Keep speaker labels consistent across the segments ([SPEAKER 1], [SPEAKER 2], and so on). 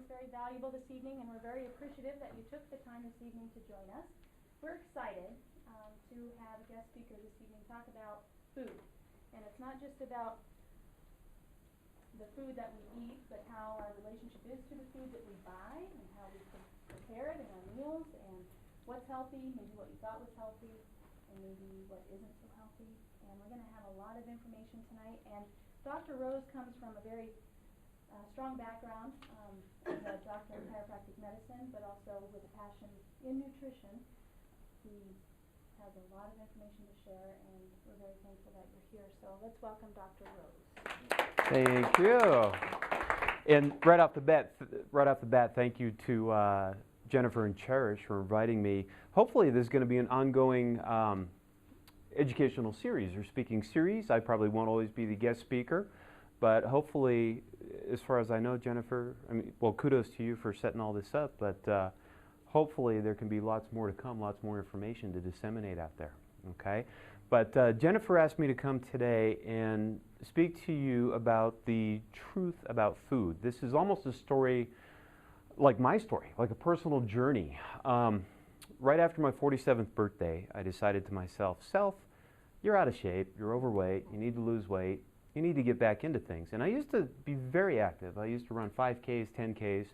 [SPEAKER 1] very valuable this evening, and we're very appreciative that you took the time this evening to join us. We're excited to have a guest speaker this evening talk about food. And it's not just about the food that we eat, but how our relationship is to the food that we buy and how we can prepare it in our meals and what's healthy, maybe what you thought was healthy, and maybe what isn't so healthy. And we're going to have a lot of information tonight. And Dr. Rose comes from a very strong background as a doctor in chiropractic medicine, but also with a passion in nutrition. He has a lot of information to share, and we're very thankful that you're here. So let's welcome Dr. Rose.
[SPEAKER 2] Thank you. And right off the bat, thank you to Jennifer and Cherish for inviting me. Hopefully, this is going to be an ongoing educational series or speaking series. I probably won't always be the guest speaker, but hopefully, as far as I know, Jennifer, well, kudos to you for setting all this up, but hopefully there can be lots more to come, lots more information to disseminate out there, okay? But Jennifer asked me to come today and speak to you about the truth about food. This is almost a story like my story, like a personal journey. Right after my 47th birthday, I decided to myself, Self, you're out of shape, you're overweight, you need to lose weight, you need to get back into things. And I used to be very active. I used to run 5Ks, 10Ks.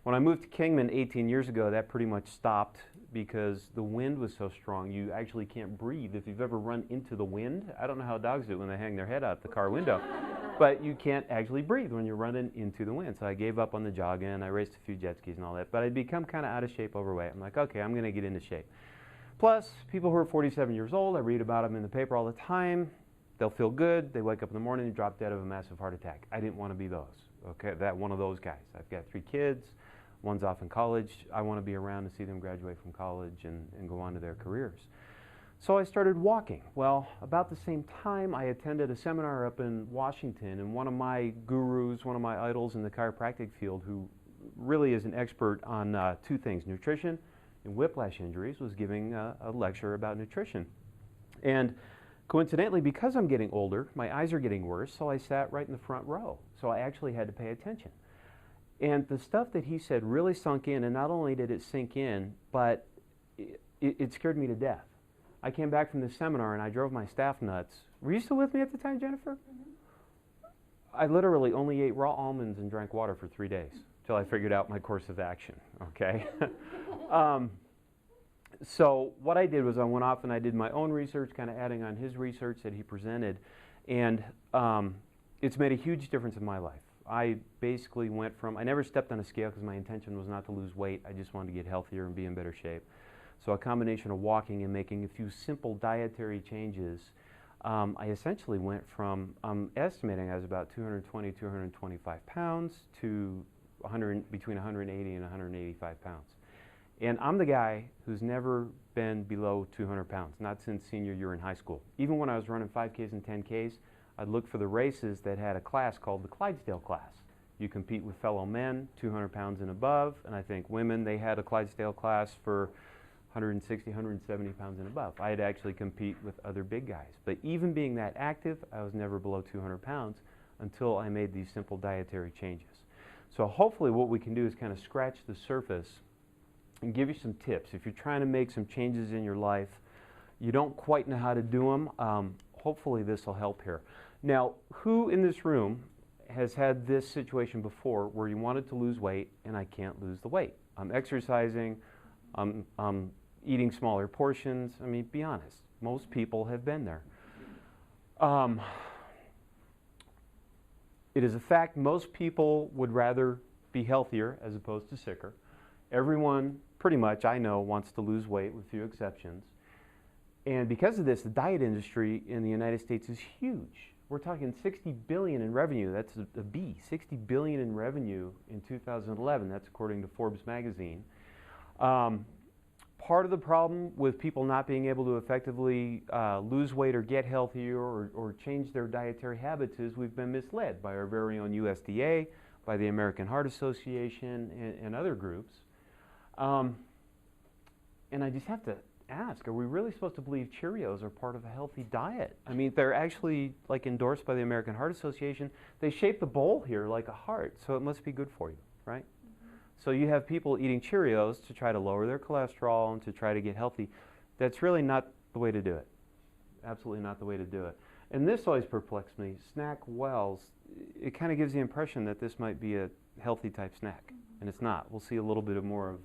[SPEAKER 2] When I moved to Kingman 18 years ago, that pretty much stopped because the wind was so strong you actually can't breathe. If you've ever run into the wind, I don't know how dogs do it when they hang their head out the car window, but you can't actually breathe when you're running into the wind. So I gave up on the jogging, I raced a few jet skis and all that, but I'd become kind of out of shape, overweight. I'm like, okay, I'm going to get into shape. Plus, people who are 47 years old, I read about them in the paper all the time. They'll feel good, they wake up in the morning and drop dead of a massive heart attack. I didn't want to be those, okay, one of those guys. I've got 3 kids. One's off in college. I want to be around to see them graduate from college and go on to their careers. So I started walking. Well, about the same time, I attended a seminar up in Washington, and one of my gurus, one of my idols in the chiropractic field, who really is an expert on 2 things, nutrition and whiplash injuries, was giving a lecture about nutrition. And coincidentally, because I'm getting older, my eyes are getting worse, so I sat right in the front row. So I actually had to pay attention. And the stuff that he said really sunk in, and not only did it sink in, but it scared me to death. I came back from the seminar and I drove my staff nuts. Were you still with me at the time, Jennifer? Mm-hmm. I literally only ate raw almonds and drank water for 3 days till I figured out my course of action, okay? So what I did was I went off and I did my own research, kind of adding on his research that he presented, and it's made a huge difference in my life. I basically went from, I never stepped on a scale because my intention was not to lose weight. I just wanted to get healthier and be in better shape. So a combination of walking and making a few simple dietary changes, I essentially went from, I'm estimating I was about 220, 225 pounds to between 180 and 185 pounds. And I'm the guy who's never been below 200 pounds, not since senior year in high school. Even when I was running 5Ks and 10Ks, I'd look for the races that had a class called the Clydesdale class. You compete with fellow men, 200 pounds and above, and I think women, they had a Clydesdale class for 160, 170 pounds and above. I'd actually compete with other big guys. But even being that active, I was never below 200 pounds until I made these simple dietary changes. So hopefully what we can do is kind of scratch the surface and give you some tips. If you're trying to make some changes in your life, you don't quite know how to do them, hopefully this will help here. Now, who in this room has had this situation before where you wanted to lose weight and I can't lose the weight? I'm exercising, I'm eating smaller portions. I mean, be honest, most people have been there. It is a fact most people would rather be healthier as opposed to sicker. Everyone, pretty much, I know, wants to lose weight with few exceptions. And because of this, the diet industry in the United States is huge. We're talking 60 billion in revenue. That's a B, 60 billion in revenue in 2011. That's according to Forbes magazine. Part of the problem with people not being able to effectively lose weight or get healthier or change their dietary habits is we've been misled by our very own USDA, by the American Heart Association, and other groups. And I just have to ask, are we really supposed to believe Cheerios are part of a healthy diet? I mean, they're actually like endorsed by the American Heart Association. They shape the bowl here like a heart, so it must be good for you, right? Mm-hmm. So you have people eating Cheerios to try to lower their cholesterol and to try to get healthy. That's really not the way to do it. Absolutely not the way to do it. And this always perplexed me. Snack wells, it kind of gives the impression that this might be a healthy type snack, and it's not. We'll see a little bit more of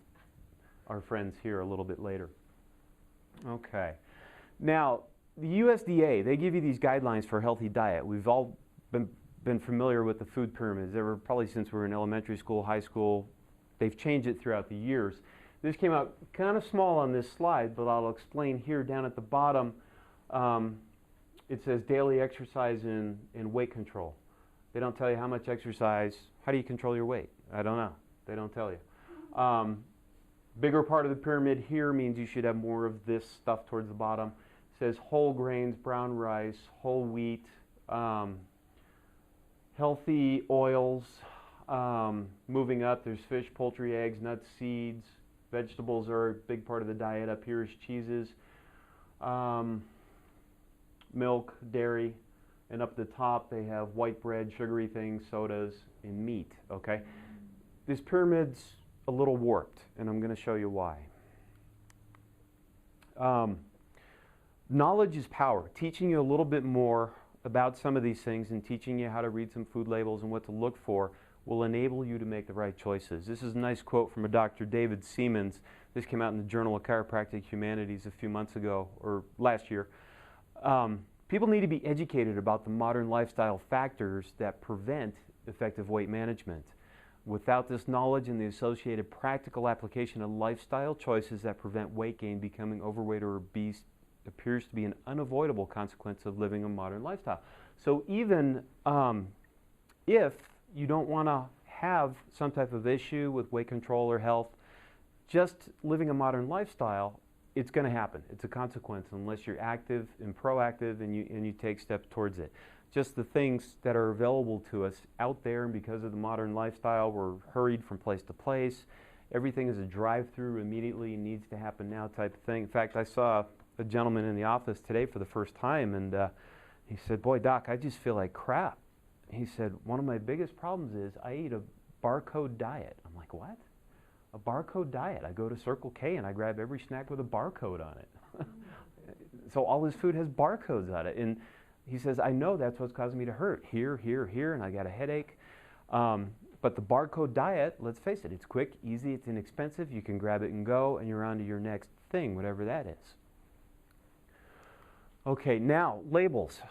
[SPEAKER 2] our friends here a little bit later. Okay. Now, the USDA, they give you these guidelines for a healthy diet. We've all been familiar with the food pyramids. They were probably since we were in elementary school, high school. They've changed it throughout the years. This came out kind of small on this slide, but I'll explain here down at the bottom. It says daily exercise and weight control. They don't tell you how much exercise. How do you control your weight? I don't know. They don't tell you. Bigger part of the pyramid here means you should have more of this stuff towards the bottom. It says whole grains, brown rice, whole wheat, healthy oils. Moving up, there's fish, poultry, eggs, nuts, seeds. Vegetables are a big part of the diet. Up here is cheeses, milk, dairy, and up the top they have white bread, sugary things, sodas, and meat. Okay, this pyramid's a little warped, and I'm going to show you why. Knowledge is power. Teaching you a little bit more about some of these things and teaching you how to read some food labels and what to look for will enable you to make the right choices. This is a nice quote from a Dr. David Siemens. This came out in the Journal of Chiropractic Humanities a few months ago, or last year. People need to be educated about the modern lifestyle factors that prevent effective weight management. Without this knowledge and the associated practical application of lifestyle choices that prevent weight gain, becoming overweight or obese appears to be an unavoidable consequence of living a modern lifestyle. So even if you don't want to have some type of issue with weight control or health, just living a modern lifestyle, it's going to happen. It's a consequence unless you're active and proactive and you take steps towards it. Just the things that are available to us out there, and because of the modern lifestyle, we're hurried from place to place. Everything is a drive-through, immediately needs to happen now type of thing. In fact, I saw a gentleman in the office today for the first time, and he said, "Boy, Doc, I just feel like crap." He said, "One of my biggest problems is I eat a barcode diet." I'm like, "What? A barcode diet?" I go to Circle K and I grab every snack with a barcode on it. So all his food has barcodes on it. And he says, "I know that's what's causing me to hurt. Here, and I got a headache." But the barcode diet, let's face it, it's quick, easy, it's inexpensive. You can grab it and go, and you're on to your next thing, whatever that is. Okay, now, labels.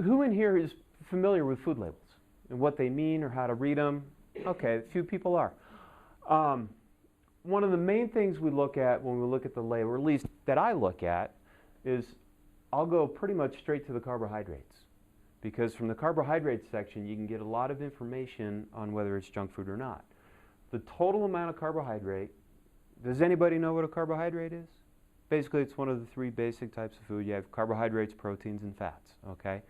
[SPEAKER 2] Who in here is familiar with food labels and what they mean or how to read them? Okay, a few people are. One of the main things we look at when we look at the label, or at least that I look at, is I'll go pretty much straight to the carbohydrates. Because from the carbohydrates section, you can get a lot of information on whether it's junk food or not. The total amount of carbohydrate, does anybody know what a carbohydrate is? Basically, it's one of the three basic types of food. You have carbohydrates, proteins, and fats, okay?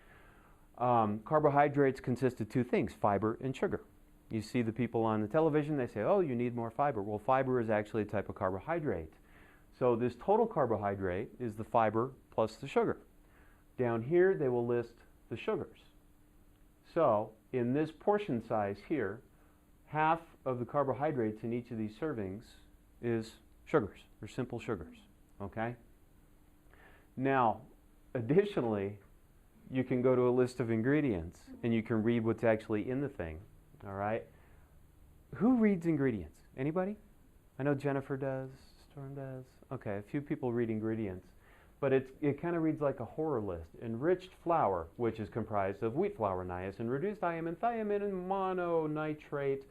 [SPEAKER 2] Carbohydrates consist of two things, fiber and sugar. You see the people on the television, they say, "Oh, you need more fiber." Well, fiber is actually a type of carbohydrate. So this total carbohydrate is the fiber plus the sugar. Down here, they will list the sugars. So in this portion size here, half of the carbohydrates in each of these servings is sugars, or simple sugars, okay? Now, additionally, you can go to a list of ingredients and you can read what's actually in the thing, all right? Who reads ingredients? Anybody? I know Jennifer does, Storm does. Okay, a few people read ingredients. But it kind of reads like a horror list. Enriched flour, which is comprised of wheat flour, niacin, reduced thiamine, and mononitrate,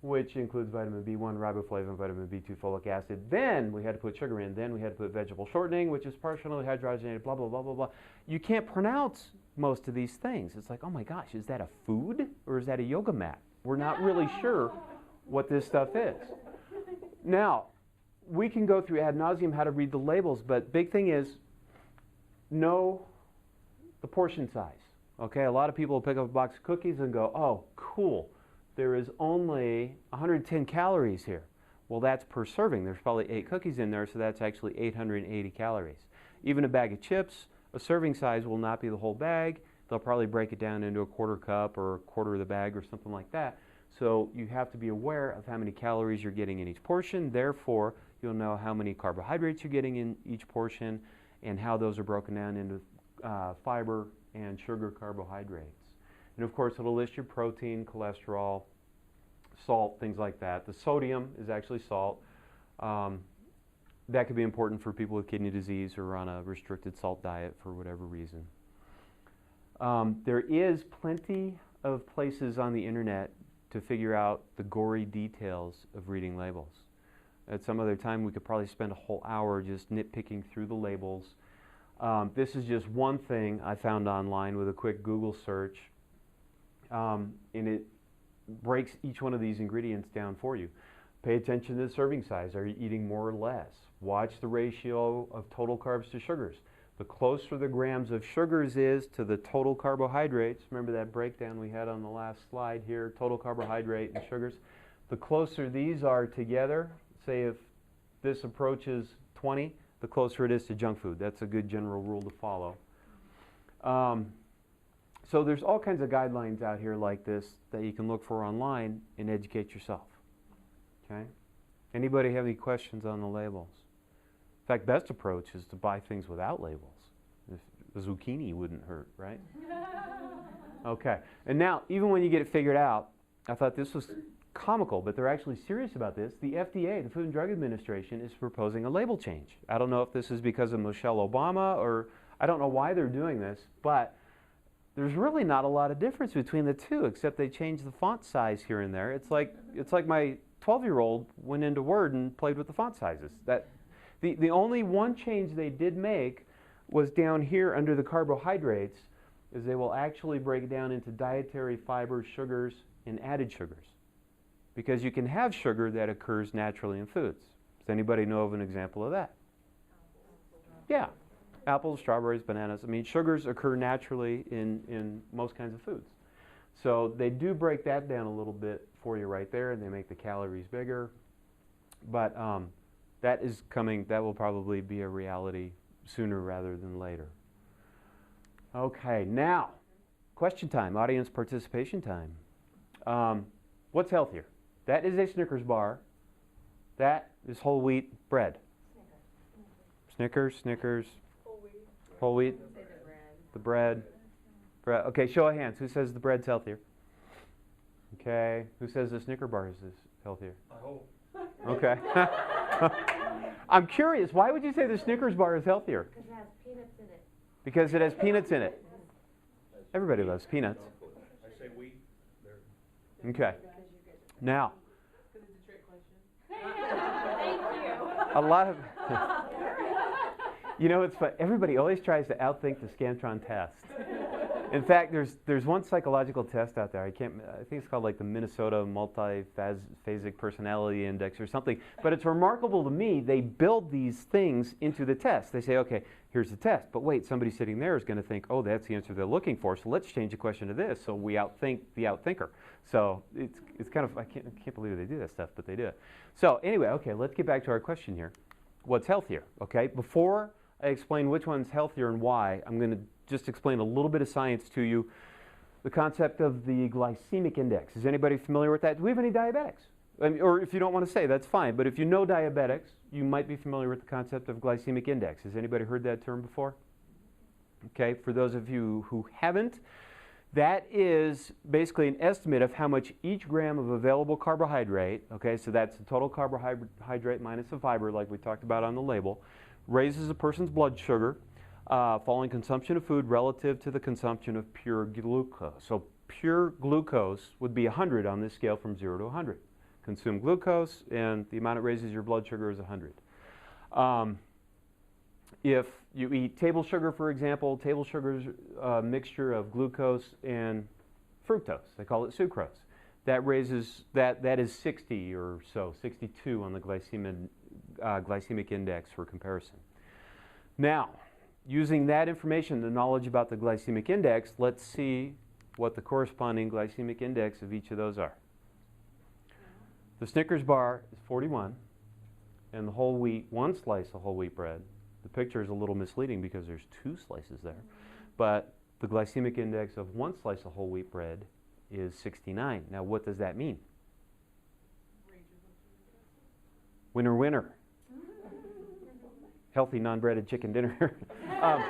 [SPEAKER 2] which includes vitamin B1, riboflavin, vitamin B2, folic acid. Then we had to put sugar in. Then we had to put vegetable shortening, which is partially hydrogenated, blah, blah, blah, blah, blah. You can't pronounce most of these things. It's like, oh my gosh, is that a food or is that a yoga mat? We're not really sure what this stuff is. Now, we can go through ad nauseum how to read the labels, but big thing is, know the portion size. Okay, a lot of people will pick up a box of cookies and go, "Oh, cool, there is only 110 calories here." Well, that's per serving. There's probably 8 cookies in there, so that's actually 880 calories. Even a bag of chips, a serving size will not be the whole bag. They'll probably break it down into a quarter cup or a quarter of the bag or something like that. So you have to be aware of how many calories you're getting in each portion. Therefore, you'll know how many carbohydrates you're getting in each portion and how those are broken down into fiber and sugar carbohydrates. And of course, it'll list your protein, cholesterol, salt, things like that. The sodium is actually salt. That could be important for people with kidney disease or on a restricted salt diet for whatever reason. There is plenty of places on the internet to figure out the gory details of reading labels. At some other time, we could probably spend a whole hour just nitpicking through the labels. This is just one thing I found online with a quick Google search, and it breaks each one of these ingredients down for you. Pay attention to the serving size. Are you eating more or less? Watch the ratio of total carbs to sugars. The closer the grams of sugars is to the total carbohydrates, remember that breakdown we had on the last slide here, total carbohydrate and sugars. The closer these are together, say if this approaches 20, the closer it is to junk food. That's a good general rule to follow. So there's all kinds of guidelines out here like this that you can look for online and educate yourself. Okay? Anybody have any questions on the labels? In fact, best approach is to buy things without labels. If the zucchini wouldn't hurt, right? Okay. And now, even when you get it figured out, I thought this was comical, but they're actually serious about this. The FDA, the Food and Drug Administration, is proposing a label change. I don't know if this is because of Michelle Obama or I don't know why they're doing this, but there's really not a lot of difference between the two, except they changed the font size here and there. It's like my 12-year-old went into Word and played with the font sizes. The only one change they did make was down here under the carbohydrates, is they will actually break it down into dietary fibers, sugars, and added sugars. Because you can have sugar that occurs naturally in foods. Does anybody know of an example of that? Yeah. Apples, strawberries, bananas. I mean, sugars occur naturally in most kinds of foods. So they do break that down a little bit for you right there, and they make the calories bigger. But that is coming, that will probably be a reality sooner rather than later. Okay, now, question time, audience participation time. What's healthier? That is a Snickers bar. That is whole wheat bread. Snickers, whole wheat, the bread. Okay, show of hands. Who says the bread's healthier? Okay, who says the Snicker bar is healthier?
[SPEAKER 3] I hope.
[SPEAKER 2] Okay. I'm curious, why would you say the Snickers bar is healthier?
[SPEAKER 4] Because it has peanuts in it.
[SPEAKER 2] Because it has peanuts in it. Everybody loves peanuts.
[SPEAKER 3] I say wheat. There.
[SPEAKER 2] Okay. Now,
[SPEAKER 4] Because it's a trick question.
[SPEAKER 1] Thank you.
[SPEAKER 2] a lot of, you know, it's fun. Everybody always tries to outthink the Scantron test. In fact, there's one psychological test out there. I think it's called like the Minnesota Multiphasic Personality Index or something. But it's remarkable to me, they build these things into the test. They say, okay, here's the test. But wait, somebody sitting there is going to think, oh, that's the answer they're looking for. So let's change the question to this. So we outthink the outthinker. So it's kind of, I can't believe they do that stuff, but they do it. So anyway, okay, let's get back to our question here. What's healthier? Okay, before I explain which one's healthier and why, I'm going to just explain a little bit of science to you. The concept of the glycemic index. Is anybody familiar with that? Do we have any diabetics? I mean, or if you don't want to say, that's fine. But if you know diabetics, you might be familiar with the concept of glycemic index. Has anybody heard that term before? Okay, for those of you who haven't, that is basically an estimate of how much each gram of available carbohydrate, okay, so that's the total carbohydrate minus the fiber like we talked about on the label, raises a person's blood sugar following consumption of food relative to the consumption of pure glucose. So pure glucose would be 100 on this scale from 0 to 100. Consume glucose and the amount it raises your blood sugar is 100. If you eat table sugar, for example, table sugar is a mixture of glucose and fructose. They call it sucrose. That raises, that is 60 or so, 62 on the glycemic index for comparison. Now, using that information, the knowledge about the glycemic index, let's see what the corresponding glycemic index of each of those are. The Snickers bar is 41, and the whole wheat, one slice of whole wheat bread. The picture is a little misleading because there's two slices there. But the glycemic index of one slice of whole wheat bread is 69. Now, what does that mean? Winner, winner. Healthy non-breaded chicken dinner. um,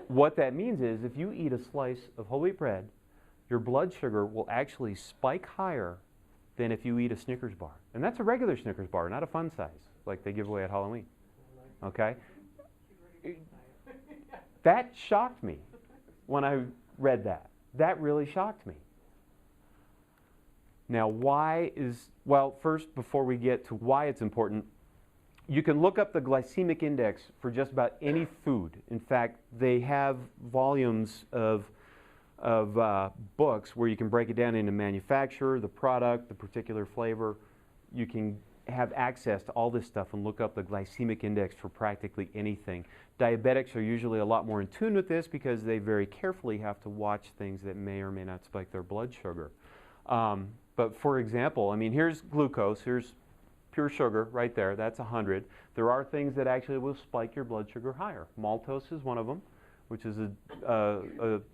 [SPEAKER 2] what that means is if you eat a slice of whole wheat bread, your blood sugar will actually spike higher than if you eat a Snickers bar. And that's a regular Snickers bar, not a fun size like they give away at Halloween. Okay? That shocked me when I read that. That really shocked me. Now, well, first, before we get to why it's important, you can look up the glycemic index for just about any food. In fact, they have volumes of books where you can break it down into manufacturer, the product, the particular flavor. You can have access to all this stuff and look up the glycemic index for practically anything. Diabetics are usually a lot more in tune with this because they very carefully have to watch things that may or may not spike their blood sugar. But for example, I mean, here's glucose, here's pure sugar right there, that's 100. There are things that actually will spike your blood sugar higher. Maltose is one of them, which is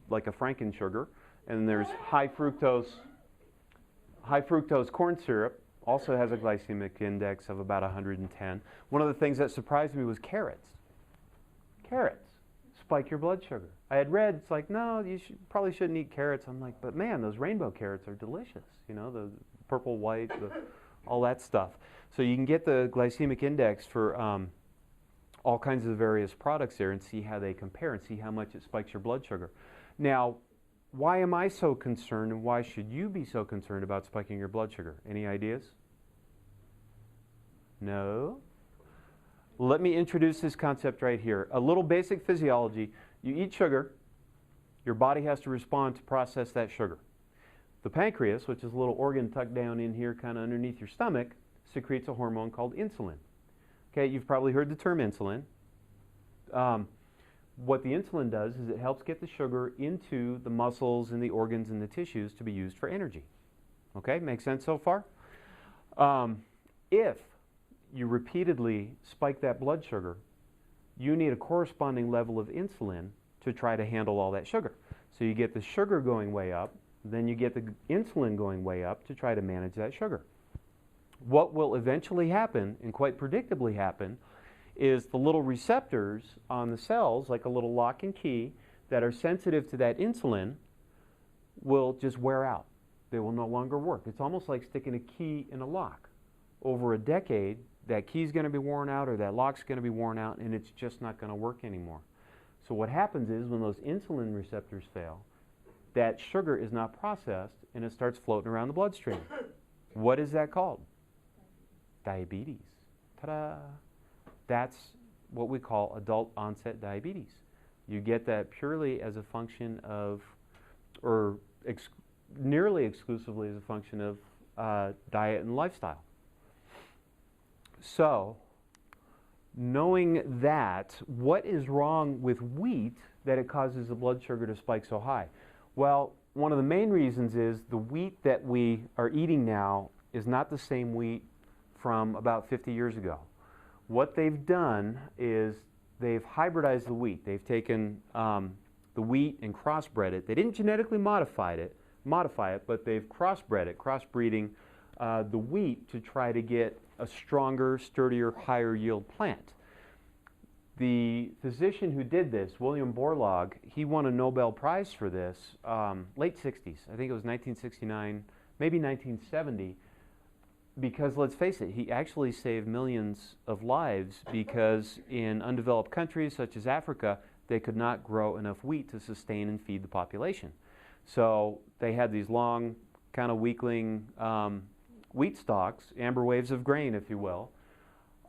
[SPEAKER 2] like a Franken sugar. And there's high fructose corn syrup, also has a glycemic index of about 110. One of the things that surprised me was carrots. Carrots spike your blood sugar. I had read, it's like, no, you probably shouldn't eat carrots. I'm like, but man, those rainbow carrots are delicious. You know, the purple, white, all that stuff. So you can get the glycemic index for all kinds of various products there and see how they compare and see how much it spikes your blood sugar. Now, why am I so concerned and why should you be so concerned about spiking your blood sugar? Any ideas? No? Let me introduce this concept right here. A little basic physiology. You eat sugar, your body has to respond to process that sugar. The pancreas, which is a little organ tucked down in here kind of underneath your stomach, secretes a hormone called insulin. Okay, you've probably heard the term insulin. What the insulin does is it helps get the sugar into the muscles and the organs and the tissues to be used for energy. Okay, makes sense so far? If you repeatedly spike that blood sugar, you need a corresponding level of insulin to try to handle all that sugar. So you get the sugar going way up, then you get the insulin going way up to try to manage that sugar. What will eventually happen, and quite predictably happen, is the little receptors on the cells, like a little lock and key, that are sensitive to that insulin will just wear out. They will no longer work. It's almost like sticking a key in a lock. Over a decade, that key's going to be worn out or that lock's going to be worn out and it's just not going to work anymore. So what happens is when those insulin receptors fail, that sugar is not processed and it starts floating around the bloodstream. What is that called? Diabetes. Ta-da! That's what we call adult onset diabetes. You get that purely as a function of, or nearly exclusively as a function of diet and lifestyle. So, knowing that, what is wrong with wheat that it causes the blood sugar to spike so high? Well, one of the main reasons is the wheat that we are eating now is not the same wheat from about 50 years ago. What they've done is they've hybridized the wheat. They've taken the wheat and crossbred it. They didn't genetically modify it, but they've crossbred it, crossbreeding the wheat to try to get a stronger, sturdier, higher yield plant. The physician who did this, William Borlaug, he won a Nobel Prize for this, late 60s. I think it was 1969, maybe 1970, because let's face it, he actually saved millions of lives because in undeveloped countries such as Africa, they could not grow enough wheat to sustain and feed the population. So they had these long, kind of weakling wheat stalks, amber waves of grain, if you will,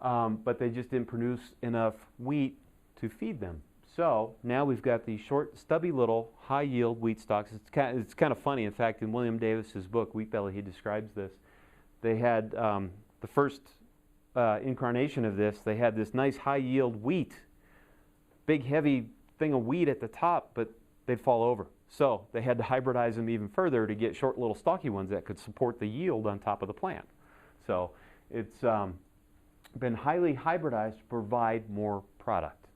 [SPEAKER 2] but they just didn't produce enough wheat to feed them. So now we've got these short, stubby little, high-yield wheat stalks. It's kind of funny. In fact, in William Davis's book, Wheat Belly, he describes this. They had the first incarnation of this. They had this nice high-yield wheat, big, heavy thing of wheat at the top, but they'd fall over. So they had to hybridize them even further to get short, little, stocky ones that could support the yield on top of the plant. So it's been highly hybridized to provide more product.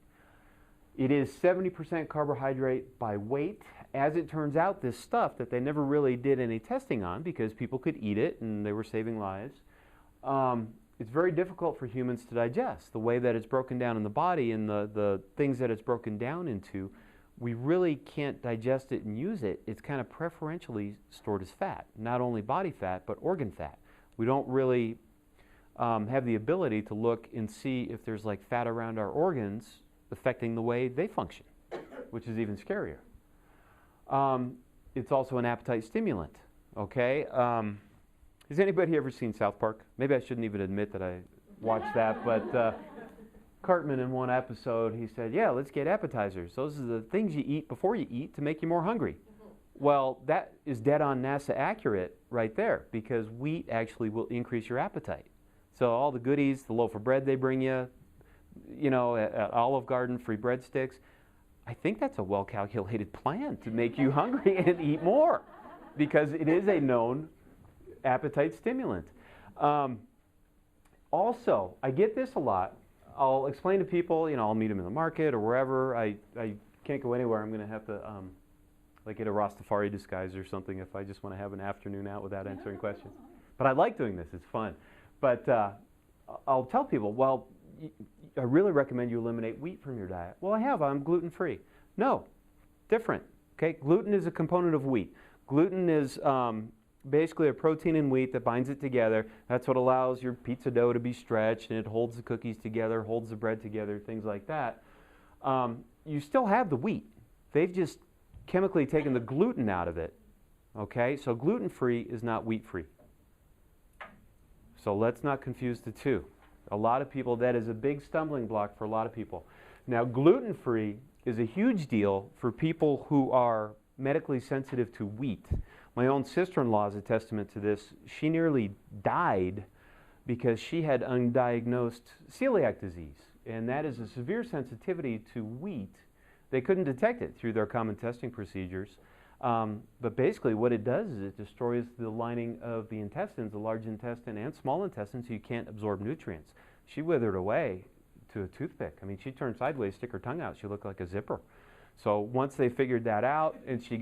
[SPEAKER 2] It is 70% carbohydrate by weight. As it turns out, this stuff that they never really did any testing on because people could eat it and they were saving lives, it's very difficult for humans to digest. The way that it's broken down in the body and the things that it's broken down into, we really can't digest it and use it. It's kind of preferentially stored as fat, not only body fat, but organ fat. We don't really have the ability to look and see if there's like fat around our organs affecting the way they function, which is even scarier. It's also an appetite stimulant, okay? Has anybody ever seen South Park? Maybe I shouldn't even admit that I watched that, but Cartman in one episode, he said, yeah, let's get appetizers. Those are the things you eat before you eat to make you more hungry. Well, that is dead on NASA accurate right there, because wheat actually will increase your appetite. So all the goodies, the loaf of bread they bring you, you know, at Olive Garden, free breadsticks, I think that's a well-calculated plan to make you hungry and eat more, because it is a known appetite stimulant. Also, I get this a lot. I'll explain to people, you know, I'll meet them in the market or wherever. I can't go anywhere. I'm going to have to like get a Rastafari disguise or something if I just want to have an afternoon out without answering questions. But I like doing this. It's fun. But I'll tell people, well, I really recommend you eliminate wheat from your diet. Well, I have. I'm gluten-free. No, different. Okay, gluten is a component of wheat. Gluten is basically a protein in wheat that binds it together. That's what allows your pizza dough to be stretched, and it holds the cookies together, holds the bread together, things like that. You still have the wheat. They've just chemically taken the gluten out of it. Okay, so gluten-free is not wheat-free. So let's not confuse the two. A lot of people, that is a big stumbling block for a lot of people. Now, gluten-free is a huge deal for people who are medically sensitive to wheat. My own sister-in-law is a testament to this. She nearly died because she had undiagnosed celiac disease, and that is a severe sensitivity to wheat. They couldn't detect it through their common testing procedures, but basically what it does is it destroys the lining of the intestines, the large intestine and small intestine, so you can't absorb nutrients. She withered away to a toothpick. I mean, she turned sideways, stick her tongue out, she looked like a zipper. So once they figured that out, and she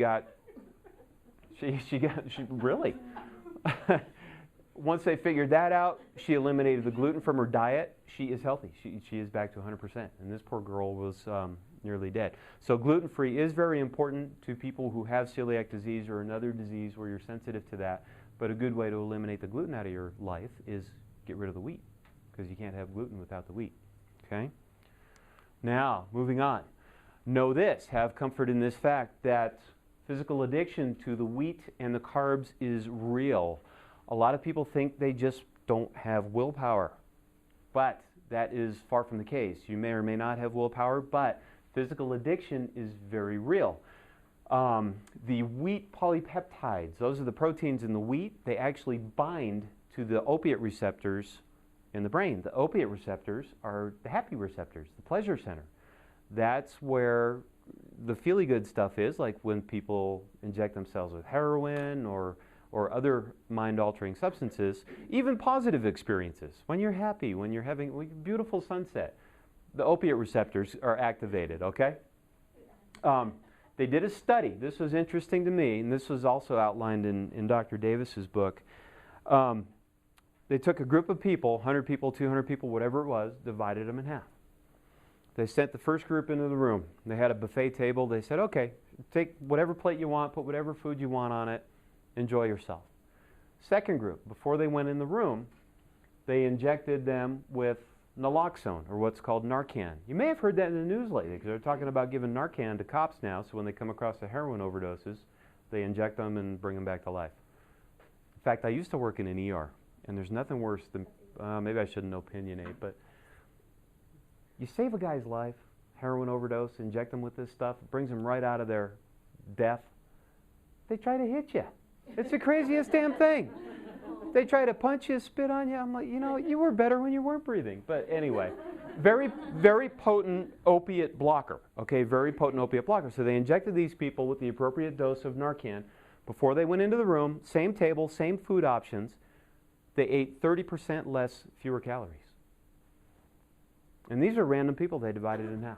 [SPEAKER 2] really, once they figured that out, she eliminated the gluten from her diet. She is healthy. She is back to 100%. And this poor girl was nearly dead. So gluten-free is very important to people who have celiac disease or another disease where you're sensitive to that. But a good way to eliminate the gluten out of your life is get rid of the wheat, because you can't have gluten without the wheat. Okay? Now, moving on. Know this, have comfort in this fact that physical addiction to the wheat and the carbs is real. A lot of people think they just don't have willpower, but that is far from the case. You may or may not have willpower, but physical addiction is very real. The wheat polypeptides, those are the proteins in the wheat, they actually bind to the opiate receptors in the brain. The opiate receptors are the happy receptors, the pleasure center. That's where the feely-good stuff is, like when people inject themselves with heroin or other mind-altering substances, even positive experiences. When you're happy, when you're having a beautiful sunset, the opiate receptors are activated, okay? They did a study. This was interesting to me, and this was also outlined in Dr. Davis's book. They took a group of people, 100 people, 200 people, whatever it was, divided them in half. They sent the first group into the room. They had a buffet table. They said, okay, take whatever plate you want, put whatever food you want on it, enjoy yourself. Second group, before they went in the room, they injected them with naloxone, or what's called Narcan. You may have heard that in the news lately, because they're talking about giving Narcan to cops now, so when they come across the heroin overdoses, they inject them and bring them back to life. In fact, I used to work in an ER, and there's nothing worse than, maybe I shouldn't opinionate, but you save a guy's life, heroin overdose, inject them with this stuff, it brings them right out of their death. They try to hit you. It's the craziest damn thing. They try to punch you, spit on you. I'm like, you know, you were better when you weren't breathing. But anyway, very, very potent opiate blocker. Okay, very potent opiate blocker. So they injected these people with the appropriate dose of Narcan before they went into the room, same table, same food options. They ate 30% less, fewer calories. And these are random people they divided in half.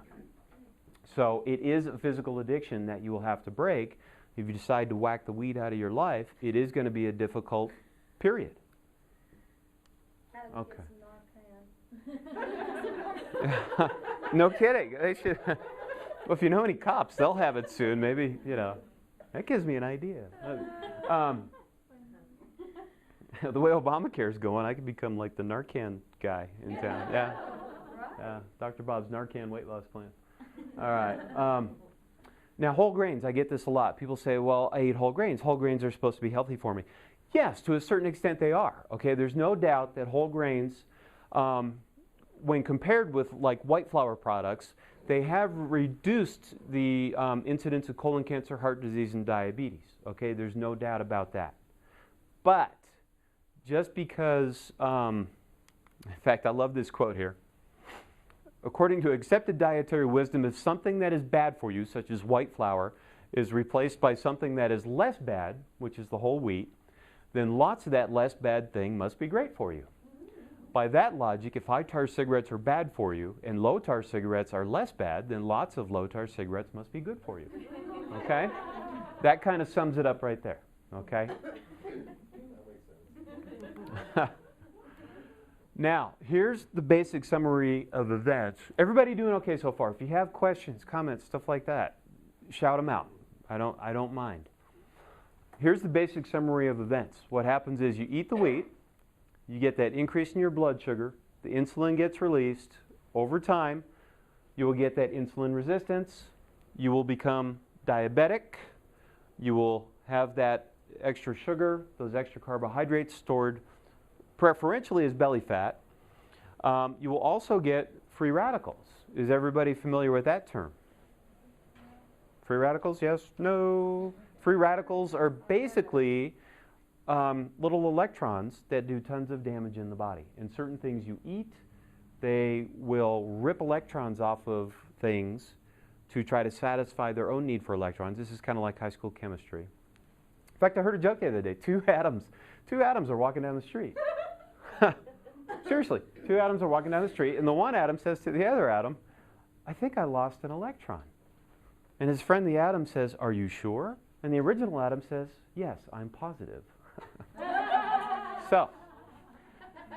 [SPEAKER 2] So it is a physical addiction that you will have to break. If you decide to whack the weed out of your life, it is going to be a difficult period.
[SPEAKER 1] And
[SPEAKER 2] Okay.
[SPEAKER 1] it's
[SPEAKER 2] No kidding. They should. Well, if you know any cops, they'll have it soon. Maybe, that gives me an idea. The way Obamacare's going, I could become like the Narcan guy in town. Yeah. Dr. Bob's Narcan weight loss plan. All right. Now, whole grains, I get this a lot. People say, well, I eat whole grains. Whole grains are supposed to be healthy for me. Yes, to a certain extent they are. Okay, there's no doubt that whole grains, when compared with like white flour products, they have reduced the incidence of colon cancer, heart disease, and diabetes. Okay, there's no doubt about that. But just because, in fact, I love this quote here. According to accepted dietary wisdom, if something that is bad for you, such as white flour, is replaced by something that is less bad, which is the whole wheat, then lots of that less bad thing must be great for you. By that logic, if high-tar cigarettes are bad for you and low-tar cigarettes are less bad, then lots of low-tar cigarettes must be good for you. Okay? That kind of sums it up right there. Okay? Now, here's the basic summary of events. Everybody doing okay so far? If you have questions, comments, stuff like that, shout them out. I don't mind. Here's the basic summary of events. What happens is you eat the wheat, you get that increase in your blood sugar, the insulin gets released. Over time, you will get that insulin resistance, you will become diabetic, you will have that extra sugar, those extra carbohydrates stored preferentially as belly fat. You will also get free radicals. Is everybody familiar with that term? Free radicals, yes, no? Free radicals are basically little electrons that do tons of damage in the body. And certain things you eat, they will rip electrons off of things to try to satisfy their own need for electrons. This is kind of like high school chemistry. In fact, I heard a joke the other day. Two atoms are walking down the street. Seriously, two atoms are walking down the street, and the one atom says to the other atom, I think I lost an electron. And his friend the atom says, are you sure? And the original atom says, yes, I'm positive.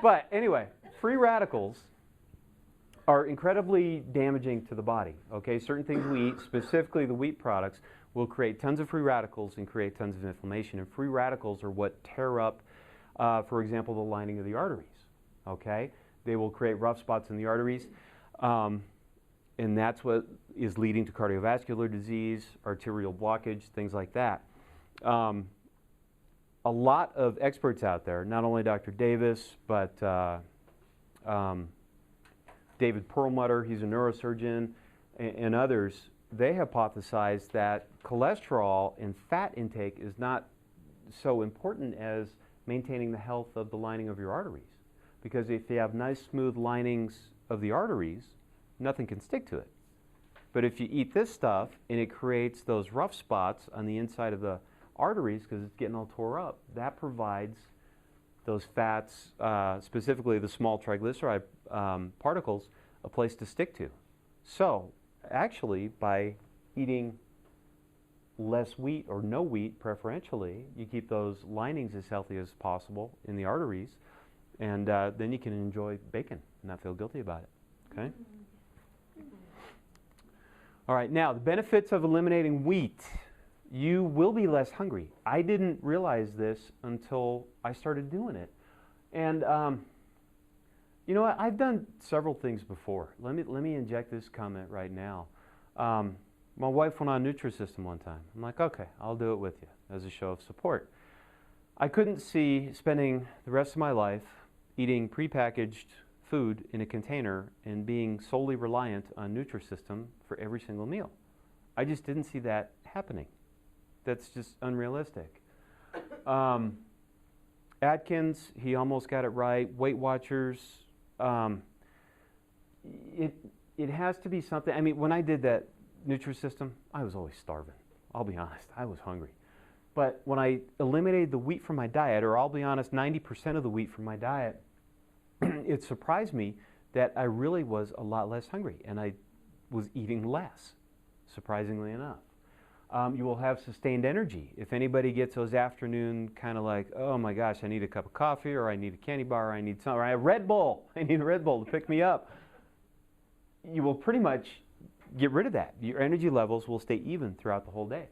[SPEAKER 2] But anyway, free radicals are incredibly damaging to the body. Okay, certain things we eat, specifically the wheat products, will create tons of free radicals and create tons of inflammation. And free radicals are what tear up, for example, the lining of the arteries. Okay, they will create rough spots in the arteries, and that's what is leading to cardiovascular disease, arterial blockage, things like that. A lot of experts out there, not only Dr. Davis, but David Perlmutter, he's a neurosurgeon, and others, they hypothesized that cholesterol and fat intake is not so important as maintaining the health of the lining of your arteries. Because if you have nice smooth linings of the arteries, nothing can stick to it. But if you eat this stuff and it creates those rough spots on the inside of the arteries because it's getting all tore up, that provides those fats, specifically the small triglyceride particles, a place to stick to. So actually, by eating less wheat or no wheat preferentially, you keep those linings as healthy as possible in the arteries, and then you can enjoy bacon and not feel guilty about it. Okay? All right, now the benefits of eliminating wheat. You will be less hungry. I didn't realize this until I started doing it. And you know what? I've done several things before. Let me inject this comment right now. My wife went on Nutrisystem one time. I'm like, okay, I'll do it with you as a show of support. I couldn't see spending the rest of my life eating prepackaged food in a container and being solely reliant on Nutrisystem for every single meal. I just didn't see that happening. That's just unrealistic. Atkins, he almost got it right. Weight Watchers, it has to be something. I mean, when I did that Nutrisystem, I was always starving. I'll be honest, I was hungry. But when I eliminated the wheat from my diet, or I'll be honest, 90% of the wheat from my diet, it surprised me that I really was a lot less hungry, and I was eating less, surprisingly enough. You will have sustained energy. If anybody gets those afternoon kind of like, oh my gosh, I need a cup of coffee, or I need a candy bar, or I need some, or I have Red Bull, I need a Red Bull to pick me up, you will pretty much get rid of that. Your energy levels will stay even throughout the whole day.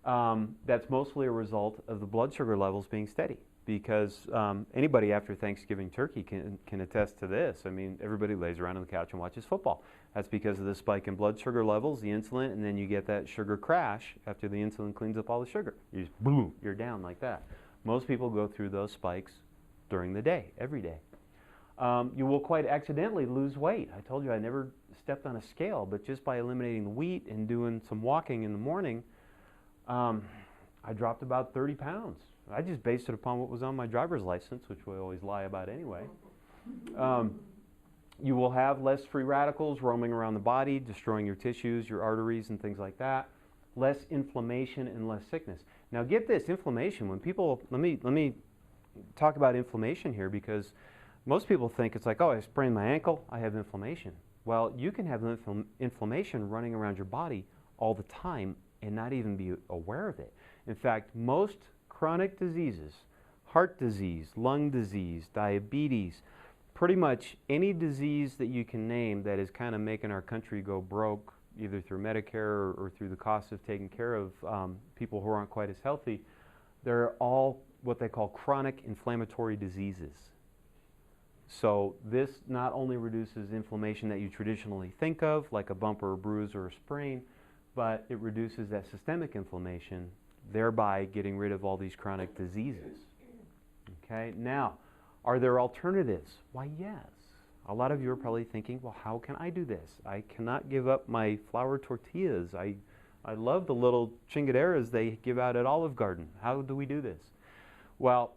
[SPEAKER 2] That's mostly a result of the blood sugar levels being steady, because anybody after Thanksgiving turkey can attest to this. I mean, everybody lays around on the couch and watches football. That's because of the spike in blood sugar levels, the insulin, and then you get that sugar crash after the insulin cleans up all the sugar. You just, boom, you're down like that. Most people go through those spikes during the day, every day. You will quite accidentally lose weight. I told you I never stepped on a scale, but just by eliminating the wheat and doing some walking in the morning, I dropped about 30 pounds. I just based it upon what was on my driver's license, which we always lie about anyway. You will have less free radicals roaming around the body, destroying your tissues, your arteries, and things like that. Less inflammation and less sickness. Now get this, inflammation, when people, let me talk about inflammation here, because most people think it's like, oh, I sprained my ankle, I have inflammation. Well, you can have inflammation running around your body all the time and not even be aware of it. In fact, most chronic diseases, heart disease, lung disease, diabetes, pretty much any disease that you can name that is kind of making our country go broke, either through Medicare or through the cost of taking care of people who aren't quite as healthy, they're all what they call chronic inflammatory diseases. So this not only reduces inflammation that you traditionally think of, like a bump or a bruise or a sprain, but it reduces that systemic inflammation, thereby getting rid of all these chronic diseases. Okay, now, are there alternatives? Why, yes. A lot of you are probably thinking, well, how can I do this? I cannot give up my flour tortillas. I love the little chingaderas they give out at Olive Garden. How do we do this? Well,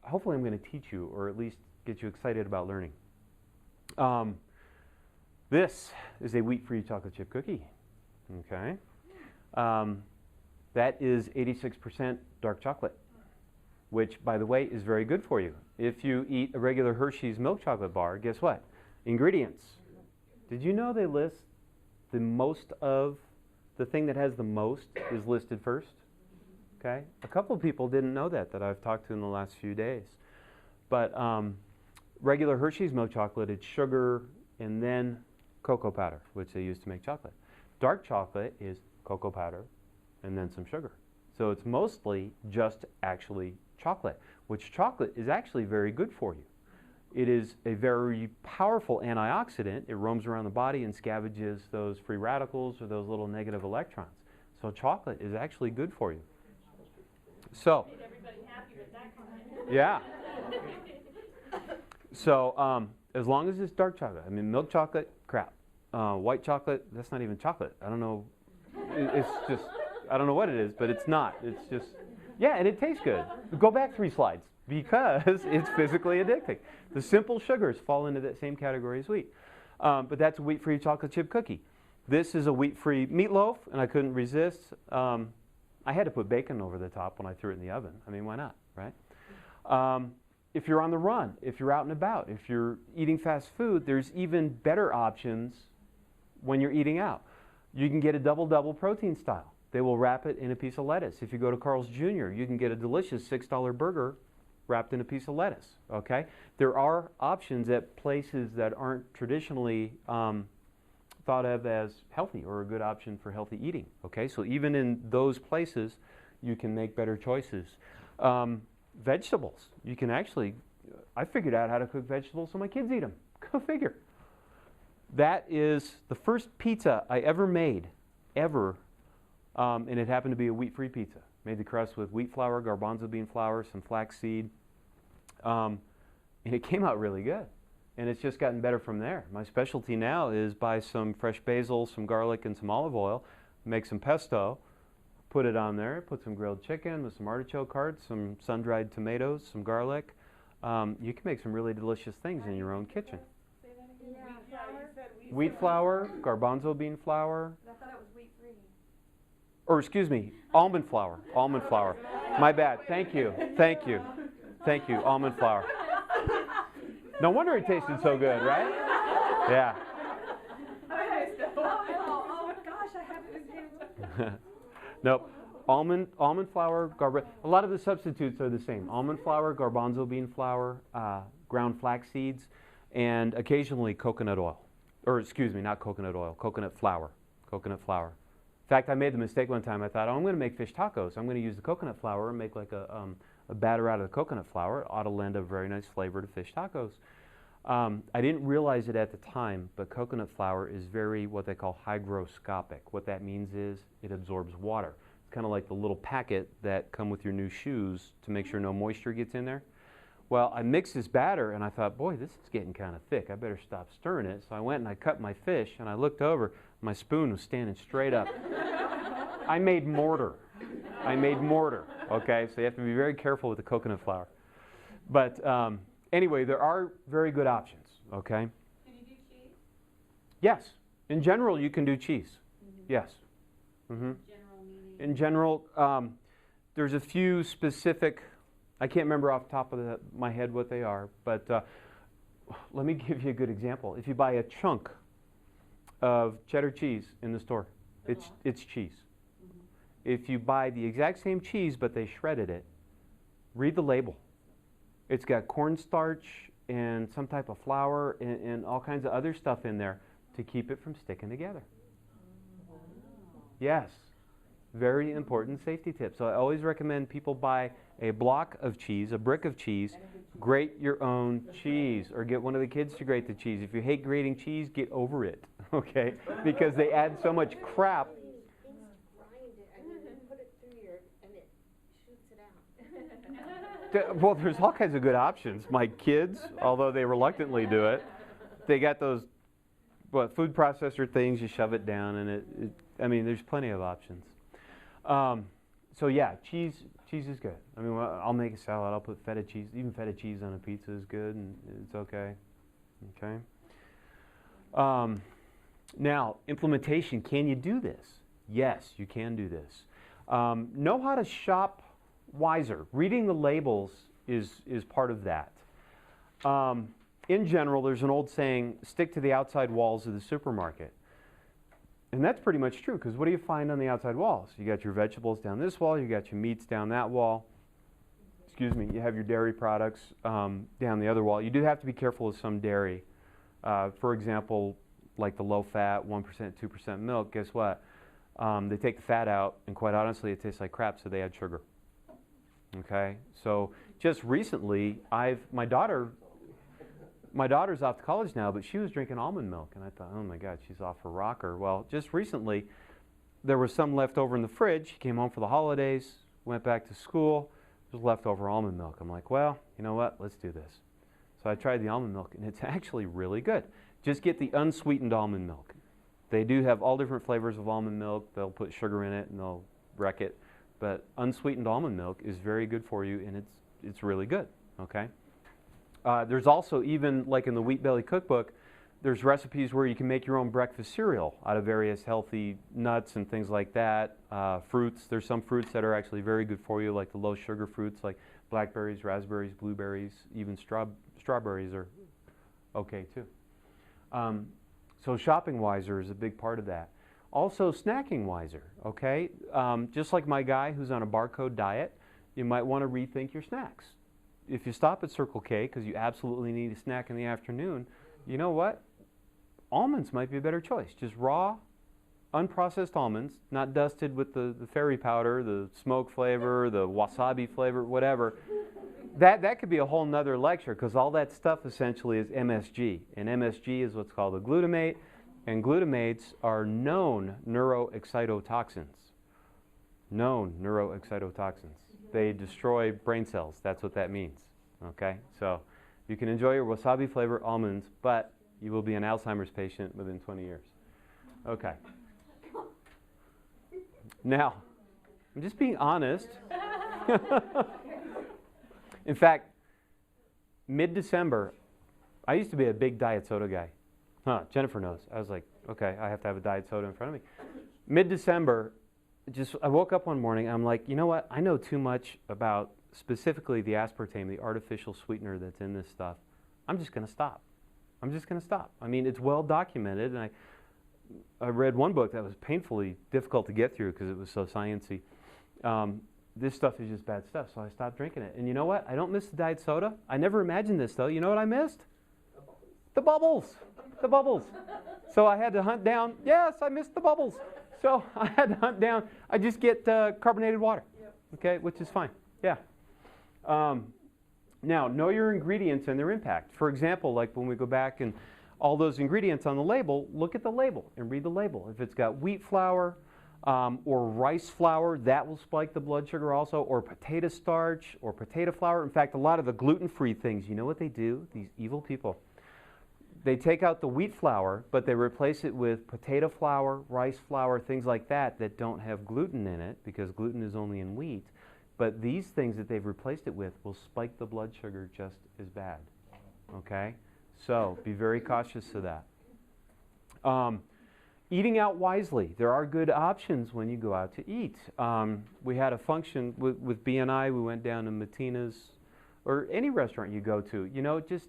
[SPEAKER 2] hopefully I'm going to teach you, or at least get you excited about learning. This is a wheat-free chocolate chip cookie. Okay, that is 86% dark chocolate, which, by the way, is very good for you. If you eat a regular Hershey's milk chocolate bar, guess what? Ingredients. Did you know they list the most of the thing that has the most is listed first? Okay, a couple of people didn't know that I've talked to in the last few days. But regular Hershey's milk chocolate, it's sugar and then cocoa powder, which they use to make chocolate. Dark chocolate is cocoa powder and then some sugar. So it's mostly just actually chocolate, which chocolate is actually very good for you. It is a very powerful antioxidant. It roams around the body and scavenges those free radicals or those little negative electrons. So chocolate is actually good for you. So,
[SPEAKER 1] Made everybody happy with that comment.
[SPEAKER 2] yeah. So as long as it's dark chocolate, I mean milk chocolate, crap. White chocolate, that's not even chocolate. I don't know. It's just, I don't know what it is, but it's not. It's just, yeah, and it tastes good. Go back 3 slides, because it's physically addicting. The simple sugars fall into that same category as wheat. But that's a wheat-free chocolate chip cookie. This is a wheat-free meatloaf, and I couldn't resist. I had to put bacon over the top when I threw it in the oven. I mean, why not, right? If you're on the run, if you're out and about, if you're eating fast food, there's even better options when you're eating out. You can get a double-double protein style. They will wrap it in a piece of lettuce. If you go to Carl's Jr., you can get a delicious $6 burger wrapped in a piece of lettuce, okay? There are options at places that aren't traditionally thought of as healthy or a good option for healthy eating, okay? So even in those places, you can make better choices. Vegetables, you can actually, I figured out how to cook vegetables so my kids eat them. Go figure. That is the first pizza I ever made, ever, and it happened to be a wheat-free pizza. Made the crust with wheat flour, garbanzo bean flour, some flaxseed, and it came out really good. And it's just gotten better from there. My specialty now is buy some fresh basil, some garlic, and some olive oil, make some pesto, put it on there, put some grilled chicken with some artichoke hearts, some sun-dried tomatoes, some garlic. You can make some really delicious things in your own kitchen.
[SPEAKER 4] Say that again? Yeah, you said
[SPEAKER 2] Wheat flour, garbanzo bean flour,
[SPEAKER 4] I thought it was wheat-free.
[SPEAKER 2] or excuse me, almond flour, almond flour. My bad, thank you, thank you, thank you, almond flour. No wonder it tasted so good, right? Yeah.
[SPEAKER 4] Oh gosh, I have it again.
[SPEAKER 2] Nope. Almond flour, a lot of the substitutes are the same. Almond flour, garbanzo bean flour, ground flax seeds, and occasionally coconut oil. Or excuse me, not coconut oil, coconut flour. Coconut flour. In fact, I made the mistake one time. I thought, oh, I'm going to make fish tacos. I'm going to use the coconut flour and make like a batter out of the coconut flour. It ought to lend a very nice flavor to fish tacos. I didn't realize it at the time, but coconut flour is very what they call hygroscopic. What that means is it absorbs water. It's kind of like the little packet that come with your new shoes to make sure no moisture gets in there. Well, I mixed this batter and I thought, boy, this is getting kind of thick. I better stop stirring it. So I went and I cut my fish and I looked over. My spoon was standing straight up. I made mortar. Okay? So you have to be very careful with the coconut flour. But anyway, there are very good options, okay?
[SPEAKER 4] Can you do cheese?
[SPEAKER 2] Yes. In general, you can do cheese.
[SPEAKER 4] Mm-hmm.
[SPEAKER 2] Yes. Mm-hmm.
[SPEAKER 4] General meaning?
[SPEAKER 2] In general, there's a few specific, I can't remember off the top of my head what they are, but let me give you a good example. If you buy a chunk of cheddar cheese in the store, it's cheese.
[SPEAKER 4] Mm-hmm.
[SPEAKER 2] If you buy the exact same cheese but they shredded it, read the label. It's got cornstarch and some type of flour and all kinds of other stuff in there to keep it from sticking together. Yes. Very important safety tip. So I always recommend people buy a block of cheese, a brick of cheese, grate your own cheese, or get one of the kids to grate the cheese. If you hate grating cheese, get over it, okay? Because they add so much crap. Well, there's all kinds of good options. My kids, although they reluctantly do it, they got those food processor things. You shove it down, and I mean, there's plenty of options. So yeah, cheese is good. I mean, I'll make a salad. I'll put feta cheese. Even feta cheese on a pizza is good, and it's okay. Okay. Now, implementation. Can you do this? Yes, you can do this. Know how to shop wiser. Reading the labels is part of that. In general, there's an old saying, stick to the outside walls of the supermarket. And that's pretty much true, because what do you find on the outside walls? You got your vegetables down this wall, you got your meats down that wall. Excuse me, you have your dairy products down the other wall. You do have to be careful with some dairy. For example, like the low-fat, 1%, 2% milk, guess what? They take the fat out, and quite honestly, it tastes like crap, so they add sugar. Okay, so just recently, my daughter's off to college now, but she was drinking almond milk, and I thought, oh my God, she's off her rocker. Well, just recently, there was some left over in the fridge. She came home for the holidays, went back to school, there was leftover almond milk. I'm like, well, you know what, let's do this. So I tried the almond milk, and it's actually really good. Just get the unsweetened almond milk. They do have all different flavors of almond milk. They'll put sugar in it, and they'll wreck it. But unsweetened almond milk is very good for you, and it's really good, okay? There's also, even like in the Wheat Belly cookbook, there's recipes where you can make your own breakfast cereal out of various healthy nuts and things like that. Fruits, there's some fruits that are actually very good for you, like the low sugar fruits like blackberries, raspberries, blueberries, even strawberries are okay too. So shopping wiser is a big part of that. Also snacking wiser, okay? Just like my guy who's on a barcode diet, you might want to rethink your snacks. If you stop at Circle K because you absolutely need a snack in the afternoon, you know what? Almonds might be a better choice. Just raw, unprocessed almonds, not dusted with the fairy powder, the smoke flavor, the wasabi flavor, whatever. That could be a whole nother lecture, because all that stuff essentially is MSG. And MSG is what's called a glutamate, and glutamates are known neuroexcitotoxins. Known neuroexcitotoxins. They destroy brain cells. That's what that means. Okay? So you can enjoy your wasabi flavored almonds, but you will be an Alzheimer's patient within 20 years. Okay. Now, I'm just being honest. In fact, mid-December, I used to be a big diet soda guy. Jennifer knows. I was like, okay, I have to have a diet soda in front of me. Mid-December, I woke up one morning and I'm like, you know what? I know too much about specifically the aspartame, the artificial sweetener that's in this stuff. I'm just going to stop. I'm just going to stop. I mean, it's well documented, and I read one book that was painfully difficult to get through because it was so sciencey. This stuff is just bad stuff, so I stopped drinking it. And you know what? I don't miss the diet soda. I never imagined this, though. You know what I missed? The bubbles. The bubbles. So I had to hunt down, yes, I missed the bubbles. So I had to hunt down, I just get carbonated water, okay, which is fine, yeah. Now, know your ingredients and their impact. For example, like when we go back and all those ingredients on the label, look at the label and read the label. If it's got wheat flour or rice flour, that will spike the blood sugar also, or potato starch or potato flour. In fact, a lot of the gluten-free things, you know what they do? These evil people. They take out the wheat flour, but they replace it with potato flour, rice flour, things like that that don't have gluten in it because gluten is only in wheat. But these things that they've replaced it with will spike the blood sugar just as bad. Okay? So be very cautious of that. Eating out wisely. There are good options when you go out to eat. We had a function with BNI. We went down to Matina's or any restaurant you go to. You know, just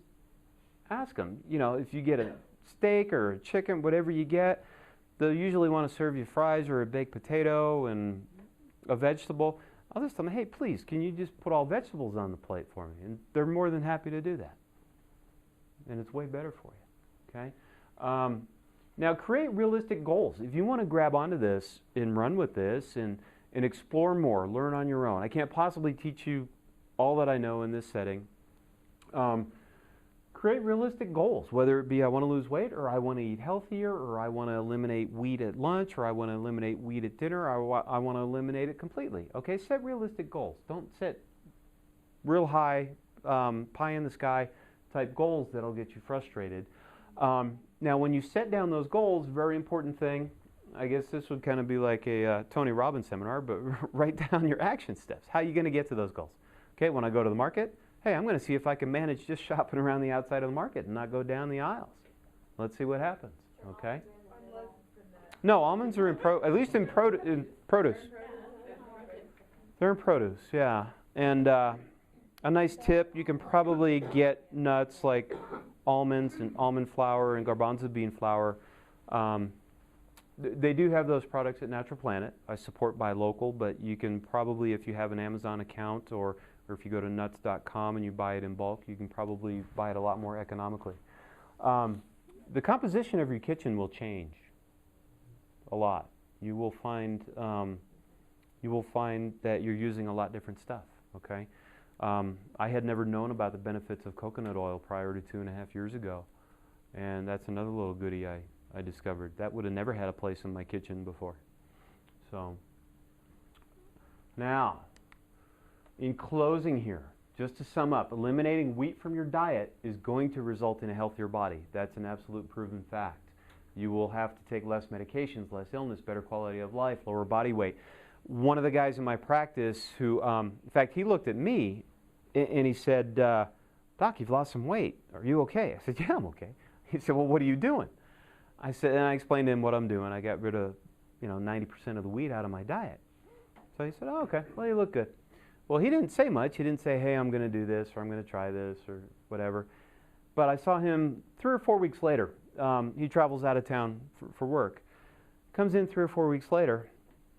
[SPEAKER 2] ask them. You know, if you get a steak or a chicken, whatever you get, they'll usually want to serve you fries or a baked potato and a vegetable. I'll just tell them, hey, please, can you just put all vegetables on the plate for me? And they're more than happy to do that. And it's way better for you, okay? Now, create realistic goals. If you want to grab onto this and run with this and explore more, learn on your own. I can't possibly teach you all that I know in this setting. Create realistic goals, whether it be I want to lose weight, or I want to eat healthier, or I want to eliminate wheat at lunch, or I want to eliminate wheat at dinner, or I want to eliminate it completely. Okay, set realistic goals. Don't set real high, pie in the sky type goals that'll get you frustrated. Now, when you set down those goals, very important thing, I guess this would kind of be like a Tony Robbins seminar, but write down your action steps. How are you going to get to those goals? Okay, when I go to the market, hey, I'm going to see if I can manage just shopping around the outside of the market and not go down the aisles. Let's see what happens, okay? No, almonds are at least in produce. They're in produce, yeah. And a nice tip, you can probably get nuts like almonds and almond flour and garbanzo bean flour. They do have those products at Natural Planet. I support Buy Local, but you can probably, if you have an Amazon account or if you go to nuts.com and you buy it in bulk, you can probably buy it a lot more economically. The composition of your kitchen will change a lot. You will find that you're using a lot different stuff, okay? I had never known about the benefits of coconut oil prior to 2.5 years ago, and that's another little goodie I discovered. That would have never had a place in my kitchen before. So, now, in closing here, just to sum up, eliminating wheat from your diet is going to result in a healthier body. That's an absolute proven fact. You will have to take less medications, less illness, better quality of life, lower body weight. One of the guys in my practice who, in fact, he looked at me and he said, Doc, you've lost some weight. Are you okay? I said, yeah, I'm okay. He said, well, what are you doing? I said, and I explained to him what I'm doing. I got rid of, 90% of the wheat out of my diet. So he said, oh, okay, well, you look good. Well, he didn't say much. He didn't say, hey, I'm going to do this or I'm going to try this or whatever. But I saw him 3 or 4 weeks later. He travels out of town for work. Comes in 3 or 4 weeks later.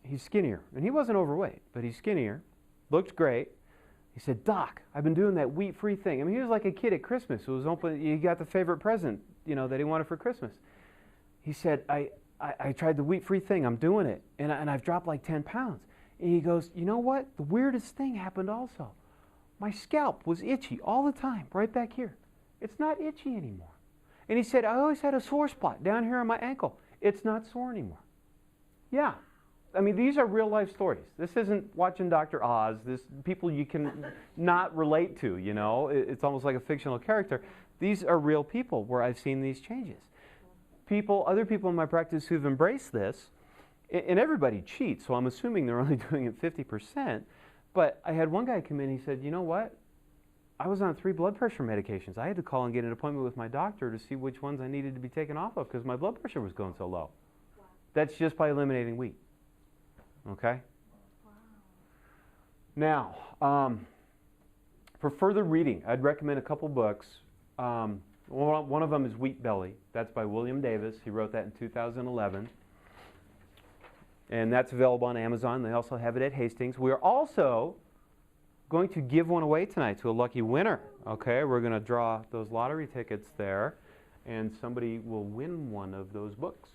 [SPEAKER 2] He's skinnier. And he wasn't overweight, but he's skinnier. Looked great. He said, Doc, I've been doing that wheat-free thing. I mean, he was like a kid at Christmas who was open. He got the favorite present, that he wanted for Christmas. He said, I tried the wheat-free thing. I'm doing it. And I've dropped like 10 pounds. And he goes, you know what? The weirdest thing happened also. My scalp was itchy all the time, right back here. It's not itchy anymore. And he said, I always had a sore spot down here on my ankle. It's not sore anymore. Yeah. I mean, these are real life stories. This isn't watching Dr. Oz. This people you can not relate to, It's almost like a fictional character. These are real people where I've seen these changes. Other people in my practice who've embraced this, and everybody cheats, so I'm assuming they're only doing it 50%. But I had one guy come in, he said, you know what? I was on 3 blood pressure medications. I had to call and get an appointment with my doctor to see which ones I needed to be taken off of because my blood pressure was going so low. Wow. That's just by eliminating wheat. Okay? Wow. Now, for further reading, I'd recommend a couple books. One of them is Wheat Belly. That's by William Davis. He wrote that in 2011. And that's available on Amazon. They also have it at Hastings. We're also going to give one away tonight to a lucky winner. Okay, we're going to draw those lottery tickets there, and somebody will win one of those books.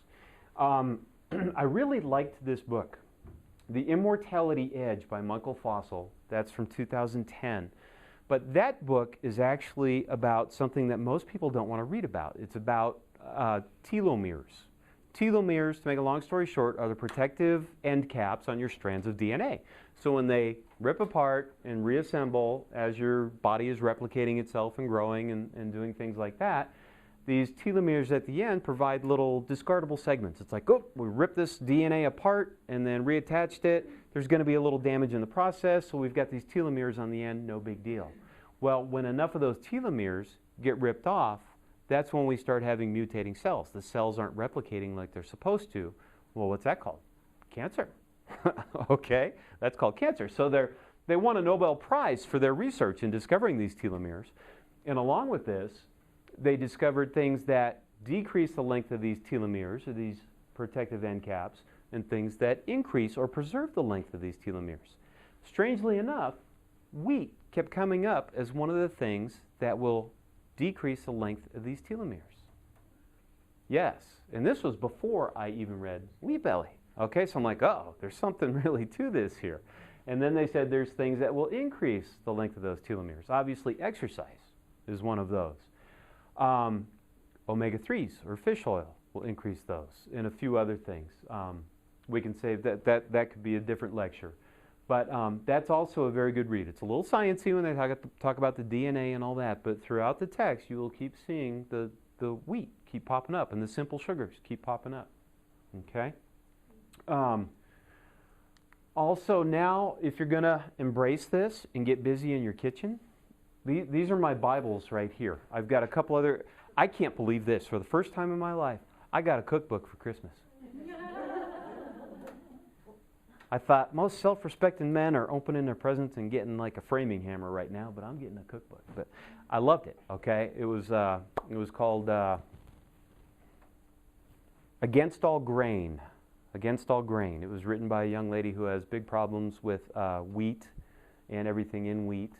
[SPEAKER 2] I really liked this book, The Immortality Edge by Michael Fossil. That's from 2010. But that book is actually about something that most people don't want to read about. It's about telomeres. Telomeres, to make a long story short, are the protective end caps on your strands of DNA. So when they rip apart and reassemble as your body is replicating itself and growing and doing things like that, these telomeres at the end provide little discardable segments. It's like, oh, we ripped this DNA apart and then reattached it. There's going to be a little damage in the process, so we've got these telomeres on the end, no big deal. Well, when enough of those telomeres get ripped off, that's when we start having mutating cells. The cells aren't replicating like they're supposed to. Well, what's that called? Cancer. Okay, that's called cancer. So they won a Nobel Prize for their research in discovering these telomeres. And along with this, they discovered things that decrease the length of these telomeres, or these protective end caps, and things that increase or preserve the length of these telomeres. Strangely enough, wheat kept coming up as one of the things that will decrease the length of these telomeres. Yes, and this was before I even read Wheat Belly. Okay, so I'm like, oh, there's something really to this here. And then they said there's things that will increase the length of those telomeres. Obviously, exercise is one of those. Omega-3s or fish oil will increase those, and a few other things. We can say that could be a different lecture. But that's also a very good read. It's a little sciencey when they talk about the DNA and all that, but throughout the text you will keep seeing the wheat keep popping up and the simple sugars keep popping up. Okay? Also now, if you're going to embrace this and get busy in your kitchen, these are my Bibles right here. I've got a couple other, I can't believe this. For the first time in my life, I got a cookbook for Christmas. I thought most self-respecting men are opening their presents and getting like a framing hammer right now, but I'm getting a cookbook. But I loved it. Okay, it was called Against All Grain. Against All Grain. It was written by a young lady who has big problems with wheat and everything in wheat,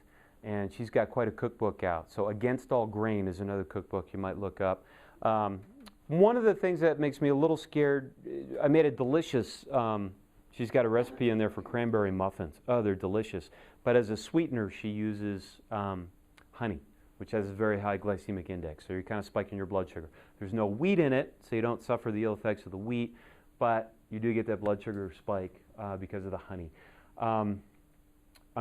[SPEAKER 2] and she's got quite a cookbook out. So Against All Grain is another cookbook you might look up. One of the things that makes me a little scared, I made a delicious. She's got a recipe in there for cranberry muffins. Oh, they're delicious. But as a sweetener, she uses honey, which has a very high glycemic index. So you're kind of spiking your blood sugar. There's no wheat in it, so you don't suffer the ill effects of the wheat, but you do get that blood sugar spike because of the honey. I'm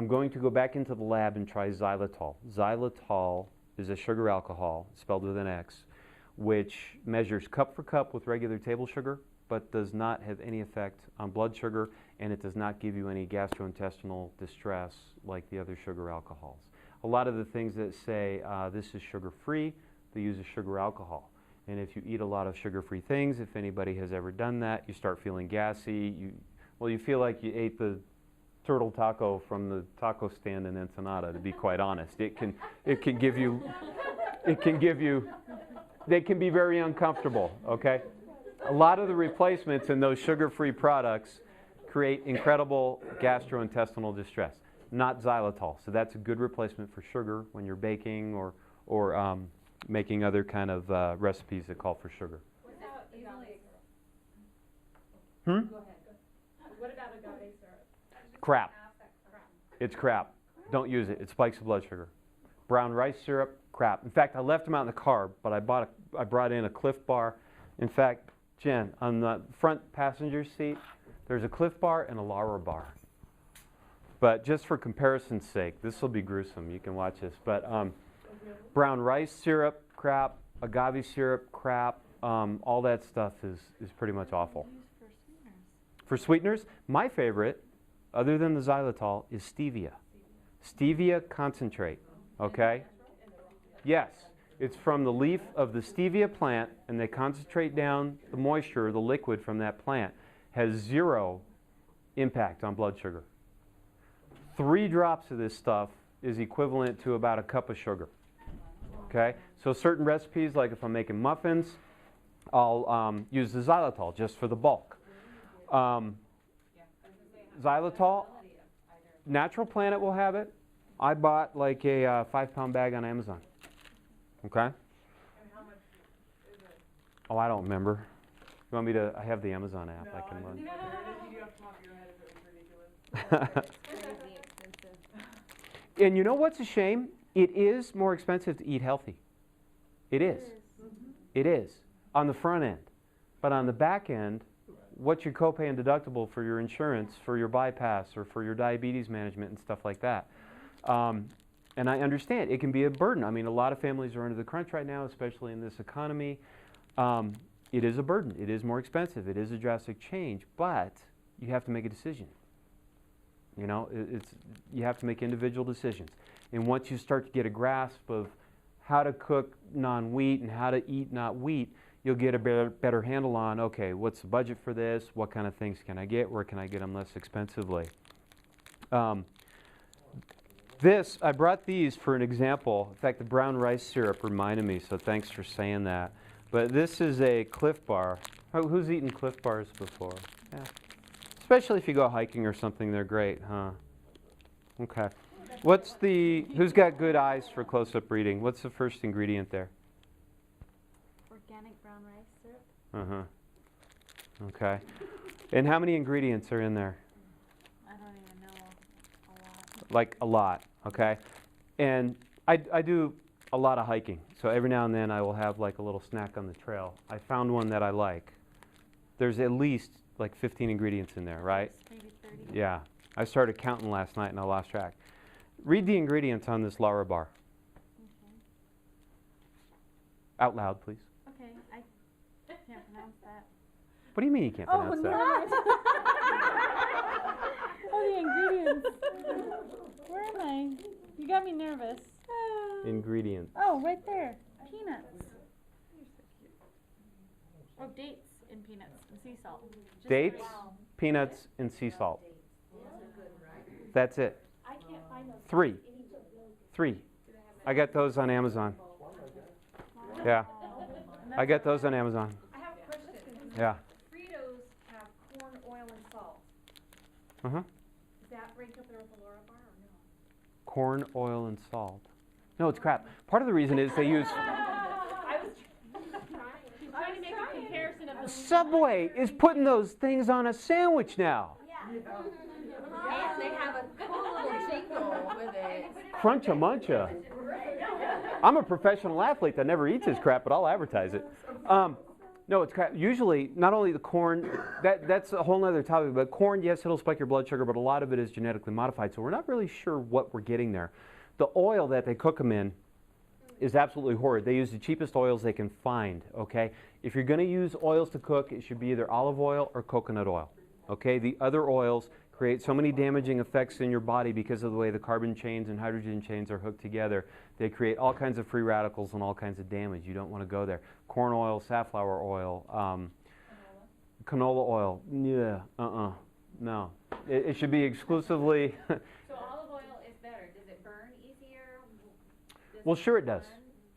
[SPEAKER 2] going to go back into the lab and try xylitol. Xylitol is a sugar alcohol, spelled with an X, which measures cup for cup with regular table sugar, but does not have any effect on blood sugar, and it does not give you any gastrointestinal distress like the other sugar alcohols. A lot of the things that say this is sugar-free, they use a sugar alcohol. And if you eat a lot of sugar-free things, if anybody has ever done that, you start feeling gassy. You feel like you ate the turtle taco from the taco stand in Ensenada, to be quite honest. They can be very uncomfortable, okay? A lot of the replacements in those sugar-free products create incredible gastrointestinal distress, not xylitol. So that's a good replacement for sugar when you're baking or making other kind of recipes that call for sugar.
[SPEAKER 4] What about agave syrup?
[SPEAKER 2] Hmm?
[SPEAKER 4] Go ahead. What about agave syrup?
[SPEAKER 2] Crap. It's crap. Don't use it. It spikes the blood sugar. Brown rice syrup, crap. In fact, I left them out in the car, but I brought in a Cliff Bar. In fact, Jen, on the front passenger seat, there's a Cliff Bar and a Lara Bar. But just for comparison's sake, this will be gruesome. You can watch this. But brown rice syrup, crap. Agave syrup, crap. All that stuff is pretty much awful. For sweeteners, my favorite, other than the xylitol, is stevia. Stevia concentrate, okay? Yes. It's from the leaf of the stevia plant, and they concentrate down the moisture, the liquid from that plant. Has zero impact on blood sugar. 3 drops of this stuff is equivalent to about a cup of sugar. Okay, so certain recipes, like if I'm making muffins, I'll use the xylitol just for the bulk. Xylitol, Natural Planet will have it. I bought like a 5-pound bag on Amazon. Okay?
[SPEAKER 4] And how much is it?
[SPEAKER 2] Oh, I don't remember. You want me to? I have the Amazon app. I can
[SPEAKER 4] No,
[SPEAKER 2] run.
[SPEAKER 4] if you do off the top of your head, if it was ridiculous.
[SPEAKER 5] Crazy expensive.
[SPEAKER 2] And you know what's a shame? It is more expensive to eat healthy. It is. It is on the front end. But on the back end, what's your copay and deductible for your insurance, for your bypass, or for your diabetes management and stuff like that? And I understand it can be a burden. I mean, a lot of families are under the crunch right now, especially in this economy. It is a burden. It is more expensive. It is a drastic change, but you have to make a decision. You know, you have to make individual decisions. And once you start to get a grasp of how to cook non-wheat and how to eat not wheat, you'll get a better handle on, okay, what's the budget for this? What kind of things can I get? Where can I get them less expensively? I brought these for an example. In fact, the brown rice syrup reminded me, so thanks for saying that. But this is a Cliff Bar. Who's eaten Cliff Bars before? Yeah. Especially if you go hiking or something, they're great, huh? Okay. Who's got good eyes for close-up reading? What's the first ingredient there?
[SPEAKER 5] Organic brown rice syrup.
[SPEAKER 2] Uh-huh. Okay. And how many ingredients are in there?
[SPEAKER 5] I don't even know. A lot.
[SPEAKER 2] Like a lot, okay? And I do a lot of hiking, so every now and then I will have like a little snack on the trail. I found one that I like. There's at least like 15 ingredients in there, right?
[SPEAKER 5] Maybe 30.
[SPEAKER 2] Yeah. I started counting last night and I lost track. Read the ingredients on this Lara bar.
[SPEAKER 5] Okay.
[SPEAKER 2] Out loud, please.
[SPEAKER 5] Okay, I can't pronounce that.
[SPEAKER 2] What do you mean you can't pronounce that?
[SPEAKER 5] Oh, the ingredients. Where am I? You got me nervous.
[SPEAKER 2] Ingredients.
[SPEAKER 5] Oh, right there. Peanuts. Oh, dates and peanuts and sea salt. Just
[SPEAKER 2] Dates,
[SPEAKER 5] 3.
[SPEAKER 2] peanuts, and sea salt. That's it.
[SPEAKER 1] I can't find those.
[SPEAKER 2] 3. 3. I got those on Amazon. Yeah. I got those on Amazon.
[SPEAKER 4] I have a question.
[SPEAKER 2] Yeah.
[SPEAKER 4] Fritos have corn, oil, and salt.
[SPEAKER 2] Uh-huh.
[SPEAKER 4] Is that ranked up there with the Laura bar or no?
[SPEAKER 2] Corn, oil, and salt. No, it's crap. Part of the reason is they use...
[SPEAKER 4] I was trying to make a comparison of the.
[SPEAKER 2] Subway is putting those things on a sandwich now.
[SPEAKER 6] And they have a cool little jingle with it.
[SPEAKER 2] Cruncha muncha. I'm a professional athlete that never eats this crap, but I'll advertise it. No, it's crap. Usually, not only the corn, that's a whole other topic, but corn, yes, it'll spike your blood sugar, but a lot of it is genetically modified, so we're not really sure what we're getting there. The oil that they cook them in is absolutely horrid. They use the cheapest oils they can find, okay? If you're going to use oils to cook, it should be either olive oil or coconut oil, okay? The other oils create so many damaging effects in your body because of the way the carbon chains and hydrogen chains are hooked together. They create all kinds of free radicals and all kinds of damage. You don't want to go there. Corn oil, safflower oil, canola oil, yeah, no. It should be exclusively...
[SPEAKER 6] So olive oil is better. Does it burn easier?
[SPEAKER 2] Well, sure it does.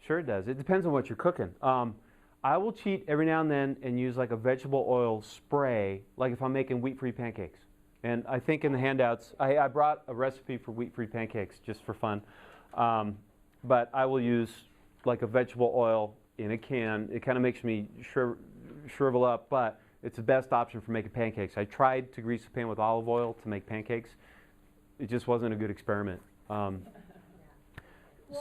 [SPEAKER 2] Sure it does. It depends on what you're cooking. I will cheat every now and then and use like a vegetable oil spray, like if I'm making wheat-free pancakes. And I think in the handouts, I brought a recipe for wheat-free pancakes just for fun. But I will use like a vegetable oil in a can. It kind of makes me shrivel up, but it's the best option for making pancakes. I tried to grease the pan with olive oil to make pancakes. It just wasn't a good experiment.
[SPEAKER 6] Well,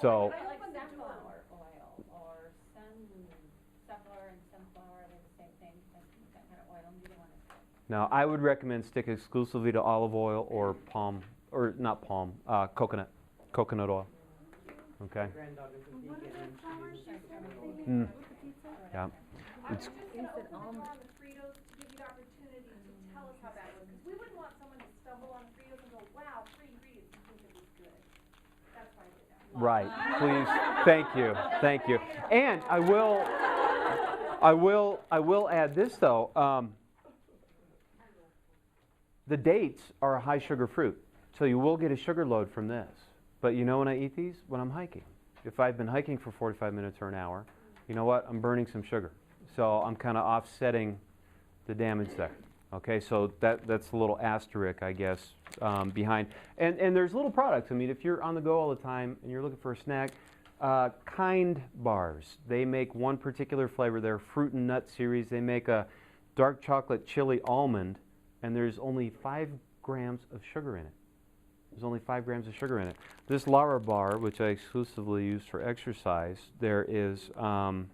[SPEAKER 2] So,
[SPEAKER 6] I like sunflower oil or sunflower and sunflower. They're the same thing. That kind of oil. Neither one is good.
[SPEAKER 2] now I would recommend stick exclusively to olive oil or coconut oil. Okay. Mm. Yeah. It's,
[SPEAKER 4] On the Fritos to give you the opportunity to tell us how that was, because we wouldn't want someone to stumble on Fritos and go, wow, 3 ingredients, you think it was good. That's why I did that.
[SPEAKER 2] right. Please. Thank you. And I will add this though. The dates are a high sugar fruit, so you will get a sugar load from this. But you know when I eat these? When I'm hiking. if I've been hiking for 45 minutes or an hour, you know what, I'm burning some sugar. So I'm kind of offsetting the damage there. Okay, so that's a little asterisk, I guess, behind. And there's little products. I mean, if you're on the go all the time and you're looking for a snack, Kind bars. They make one particular flavor. They're fruit and nut series. They make a dark chocolate chili almond, and there's only 5 grams of sugar in it. There's only 5 grams of sugar in it. This Lara bar, which I exclusively use for exercise, there is, I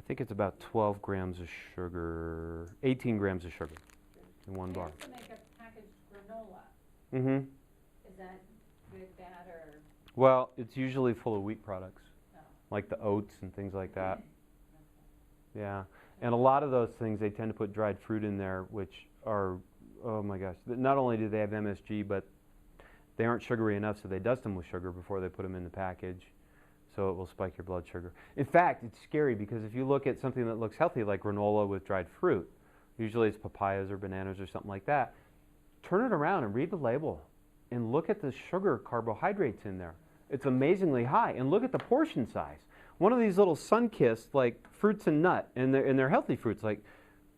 [SPEAKER 2] think it's about 12 grams of sugar, 18 grams of sugar in one bar.
[SPEAKER 6] I used to make a packaged granola.
[SPEAKER 2] Mm-hmm.
[SPEAKER 6] Is that good, bad, or?
[SPEAKER 2] Well, it's usually full of wheat products,
[SPEAKER 6] No.
[SPEAKER 2] like the oats and things like that. Yeah, and a lot of those things, they tend to put dried fruit in there, which are, oh my gosh, not only do they have MSG, but they aren't sugary enough, so they dust them with sugar before they put them in the package, so it will spike your blood sugar. In fact, it's scary because if you look at something that looks healthy, like granola with dried fruit, usually it's papayas or bananas or something like that, turn it around and read the label and look at the sugar carbohydrates in there. It's amazingly high, and look at the portion size. One of these little sun-kissed, like, fruits and nut, and they're healthy fruits, like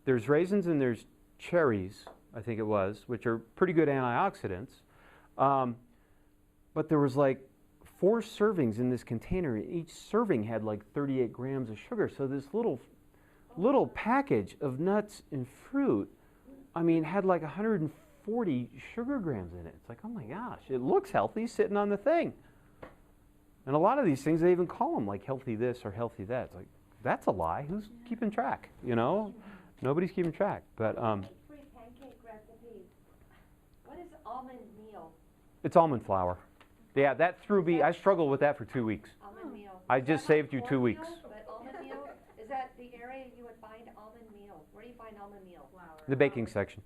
[SPEAKER 2] there's raisins and there's cherries, I think it was, which are pretty good antioxidants. But there was like 4 servings in this container, and each serving had like 38 grams of sugar. So this little package of nuts and fruit, I mean, had like 140 sugar grams in it. It's like, oh my gosh, it looks healthy sitting on the thing. And a lot of these things, they even call them like healthy this or healthy that. It's like, that's a lie. Who's keeping track, you know? Nobody's keeping track. But
[SPEAKER 7] Free pancake recipes. What is almond meal?
[SPEAKER 2] it's almond flour. Yeah, that threw me. I struggled with that for 2 weeks.
[SPEAKER 7] Almond meal.
[SPEAKER 2] I
[SPEAKER 7] Is
[SPEAKER 2] just
[SPEAKER 7] that
[SPEAKER 2] saved you
[SPEAKER 7] like
[SPEAKER 2] 2
[SPEAKER 7] cornmeal?
[SPEAKER 2] weeks.
[SPEAKER 7] But almond meal, is that the area you would find almond meal? Where do you find almond meal?
[SPEAKER 2] The baking section.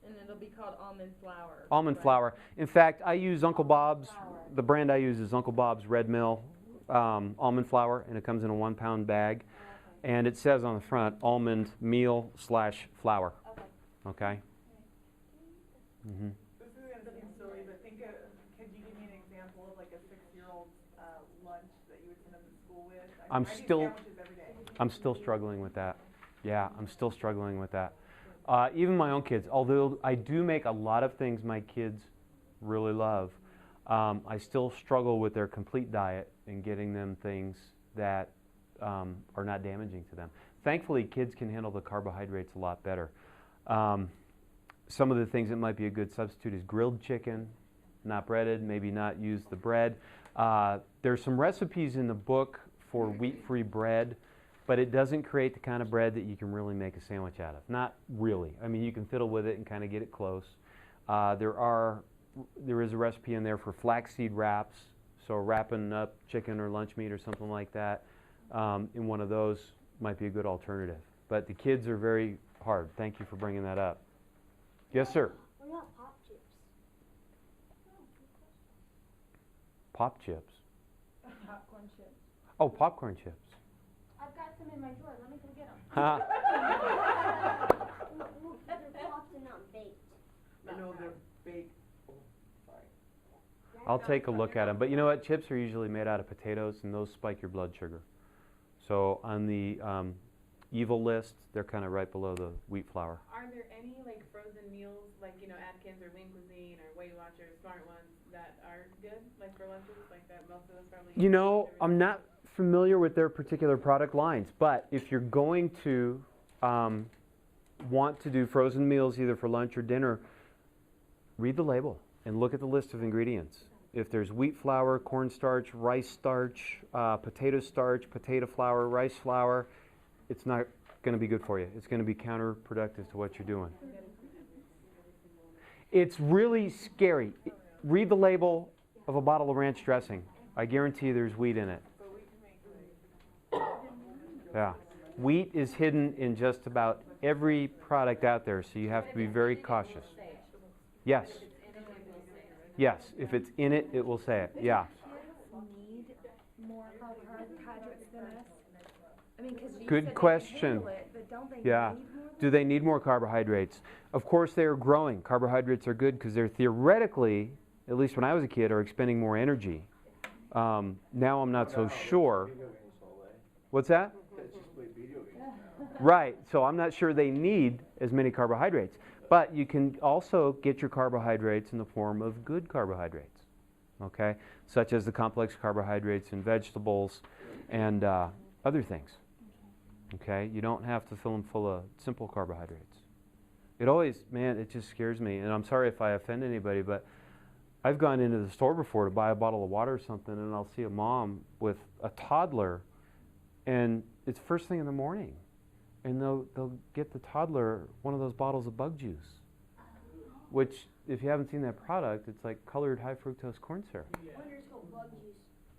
[SPEAKER 8] And it'll be called almond flour.
[SPEAKER 2] Almond
[SPEAKER 8] right?
[SPEAKER 2] flour. In fact, I use Uncle Bob's.
[SPEAKER 7] Flour.
[SPEAKER 2] The brand I use is Uncle Bob's Red Mill almond flour, and it comes in a 1-pound bag.
[SPEAKER 7] Okay.
[SPEAKER 2] And it says on the front, almond meal / flour.
[SPEAKER 7] Okay.
[SPEAKER 2] Okay? Mm-hmm.
[SPEAKER 8] This is gonna seem silly, but could you give me an example of like a 6-year-old's lunch that you would send them to school with? I do sandwiches every day.
[SPEAKER 2] I'm still struggling with that. Yeah, I'm still struggling with that. Even my own kids, although I do make a lot of things my kids really love, I still struggle with their complete diet and getting them things that are not damaging to them. Thankfully, kids can handle the carbohydrates a lot better. Some of the things that might be a good substitute is grilled chicken, not breaded, maybe not use the bread. There's some recipes in the book for wheat-free bread, but it doesn't create the kind of bread that you can really make a sandwich out of. Not really. I mean, you can fiddle with it and kind of get it close. There is a recipe in there for flaxseed wraps, so wrapping up chicken or lunch meat or something like that in one of those might be a good alternative. But the kids are very hard. Thank you for bringing that up. Yes, sir.
[SPEAKER 7] What about pop chips?
[SPEAKER 2] Pop chips.
[SPEAKER 1] Popcorn chips.
[SPEAKER 2] Oh, popcorn chips.
[SPEAKER 1] I've got some in my drawer, let me go get them.
[SPEAKER 2] Ha.
[SPEAKER 7] They're popped and not baked.
[SPEAKER 8] No, they're baked. Oh, sorry.
[SPEAKER 2] I'll take a look at them. But you know what? Chips are usually made out of potatoes, and those spike your blood sugar. So on the evil list, they're kind of right below the wheat flour.
[SPEAKER 9] Are there any like frozen meals, like Atkins or Lean Cuisine or Weight Watchers, Smart Ones, that are good, like for lunches, like that most of us probably eat?
[SPEAKER 2] You know, I'm not familiar with their particular product lines, but if you're going to want to do frozen meals either for lunch or dinner, read the label and look at the list of ingredients. If there's wheat flour, cornstarch, rice starch, potato starch, potato flour, rice flour, it's not going to be good for you. It's going to be counterproductive to what you're doing. It's really scary. Read the label of a bottle of ranch dressing. I guarantee you there's wheat in it. Yeah. Wheat is hidden in just about every product out there, so you have to be very cautious. Yes. Yes, if it's in it, it will say it. Yeah.
[SPEAKER 4] Need more carbohydrates than us? I mean, 'cause you
[SPEAKER 2] Good
[SPEAKER 4] said they
[SPEAKER 2] question.
[SPEAKER 4] can handle it, but don't they
[SPEAKER 2] Yeah.
[SPEAKER 4] need more?
[SPEAKER 2] Do they need more carbohydrates? Of course they are growing. Carbohydrates are good because they're theoretically at least when I was a kid, are expending more energy. Now I'm not so sure. What's that? Right, so I'm not sure they need as many carbohydrates. But you can also get your carbohydrates in the form of good carbohydrates, okay? Such as the complex carbohydrates in vegetables and other things, okay? You don't have to fill them full of simple carbohydrates. It always, man, it just scares me. And I'm sorry if I offend anybody, but I've gone into the store before to buy a bottle of water or something, and I'll see a mom with a toddler, and it's first thing in the morning. And they'll get the toddler one of those bottles of bug juice, which, if you haven't seen that product, it's like colored high fructose corn syrup.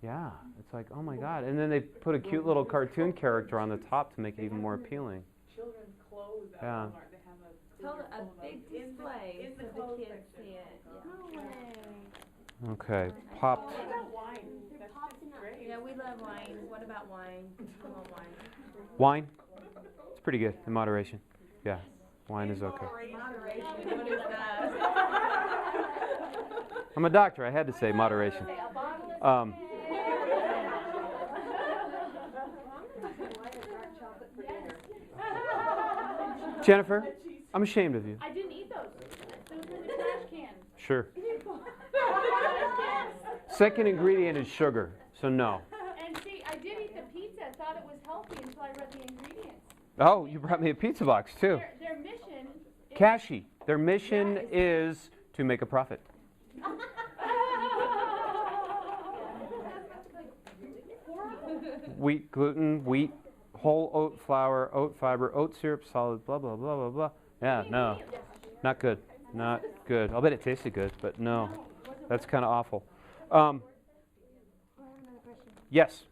[SPEAKER 2] Yeah, it's like, oh my God. And then they put a cute little cartoon character on the top to make it even more appealing.
[SPEAKER 9] Children's clothes at
[SPEAKER 2] Yeah.
[SPEAKER 9] Walmart, they have a
[SPEAKER 5] Tell
[SPEAKER 9] freezer
[SPEAKER 5] a
[SPEAKER 9] full of
[SPEAKER 5] big
[SPEAKER 9] those.
[SPEAKER 5] display
[SPEAKER 9] In the
[SPEAKER 5] so the
[SPEAKER 9] clothes
[SPEAKER 5] kids
[SPEAKER 9] section.
[SPEAKER 5] see it.
[SPEAKER 1] No way.
[SPEAKER 2] Okay, pop.
[SPEAKER 9] What about wine? That's just great.
[SPEAKER 5] Yeah, we love wine. What about wine? Come on, wine.
[SPEAKER 2] Wine? It's pretty good in moderation. Yeah, wine is okay.
[SPEAKER 5] Moderation. What is that?
[SPEAKER 2] I'm a doctor. I had to say moderation. Jennifer, I'm ashamed of you.
[SPEAKER 1] I didn't eat those. Those were the trash cans.
[SPEAKER 2] Sure. Second ingredient is sugar, so no.
[SPEAKER 1] And see, I did eat the pizza, thought it was healthy until I read the ingredients.
[SPEAKER 2] Oh, you brought me a pizza box too.
[SPEAKER 1] Their mission is
[SPEAKER 2] Kashi, their mission is to make a profit. Wheat, gluten, wheat, whole oat flour, oat fiber, oat syrup, solid, blah, blah, blah, blah, blah. Yeah, no, not good, not good. I'll bet it tasted good, but no, that's kind of awful.
[SPEAKER 10] I have another question.
[SPEAKER 2] Yes,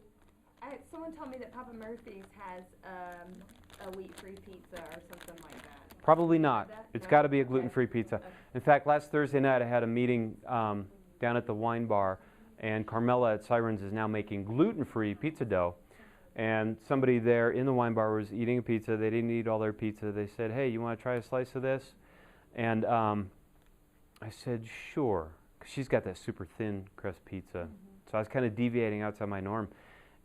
[SPEAKER 10] Someone told me that Papa Murphy's has a wheat-free pizza or something like that.
[SPEAKER 2] probably not.
[SPEAKER 10] That?
[SPEAKER 2] It's
[SPEAKER 10] No?
[SPEAKER 2] got to be a
[SPEAKER 10] Okay.
[SPEAKER 2] gluten-free pizza. In fact, last Thursday night I had a meeting down at the wine bar, and Carmela at Sirens is now making gluten-free pizza dough. And somebody there in the wine bar was eating a pizza. They didn't eat all their pizza. They said, hey, you want to try a slice of this? And I said, sure. 'Cause she's got that super thin crust pizza. So I was kind of deviating outside my norm.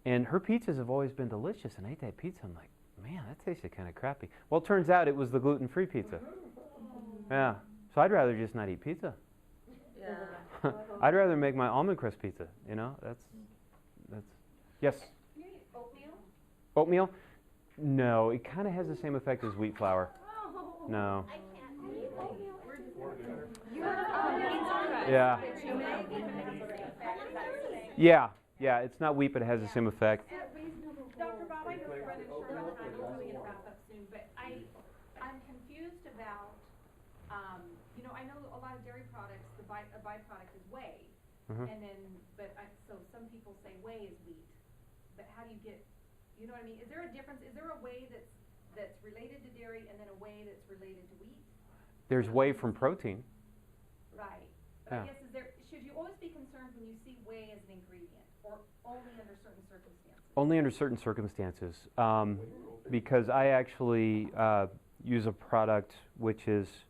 [SPEAKER 2] And her pizzas have always been delicious. And I ate that pizza. I'm like, man, that tasted kind of crappy. Well, it turns out it was the gluten-free pizza. Yeah. So I'd rather just not eat pizza.
[SPEAKER 5] Yeah.
[SPEAKER 2] I'd rather make my almond crust pizza. You know, that's yes.
[SPEAKER 4] You eat oatmeal?
[SPEAKER 2] Oatmeal? No, it kind of has the same effect as wheat flour. No. Yeah. Yeah, it's not wheat, but it has the same effect.
[SPEAKER 4] Dr. Bob, I know you're running short on time, we're probably gonna wrap up soon, but I'm confused about, I know a lot of dairy products, a byproduct is whey.
[SPEAKER 2] Mhm.
[SPEAKER 4] And then, so some people say whey is wheat, but how do you get, you know what I mean? Is there a difference, is there a whey that's related to dairy and then a whey that's related to wheat?
[SPEAKER 2] There's whey from protein.
[SPEAKER 4] Right. But
[SPEAKER 2] Yeah.
[SPEAKER 4] I guess should you always be concerned when you see whey as an ingredient, or only under certain circumstances?
[SPEAKER 2] Only under certain circumstances. Because I actually use a product which is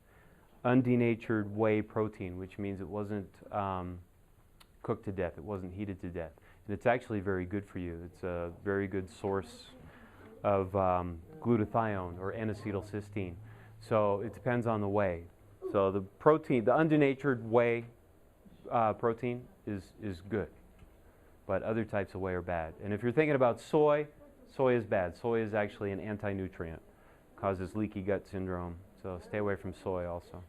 [SPEAKER 2] undenatured whey protein, which means it wasn't cooked to death. It wasn't heated to death. And it's actually very good for you. It's a very good source of glutathione or N-acetylcysteine. So it depends on the whey. So the protein, the undenatured whey protein is good. But other types of whey are bad. And if you're thinking about soy, soy is bad. Soy is actually an anti-nutrient. Causes leaky gut syndrome. So stay away from soy also.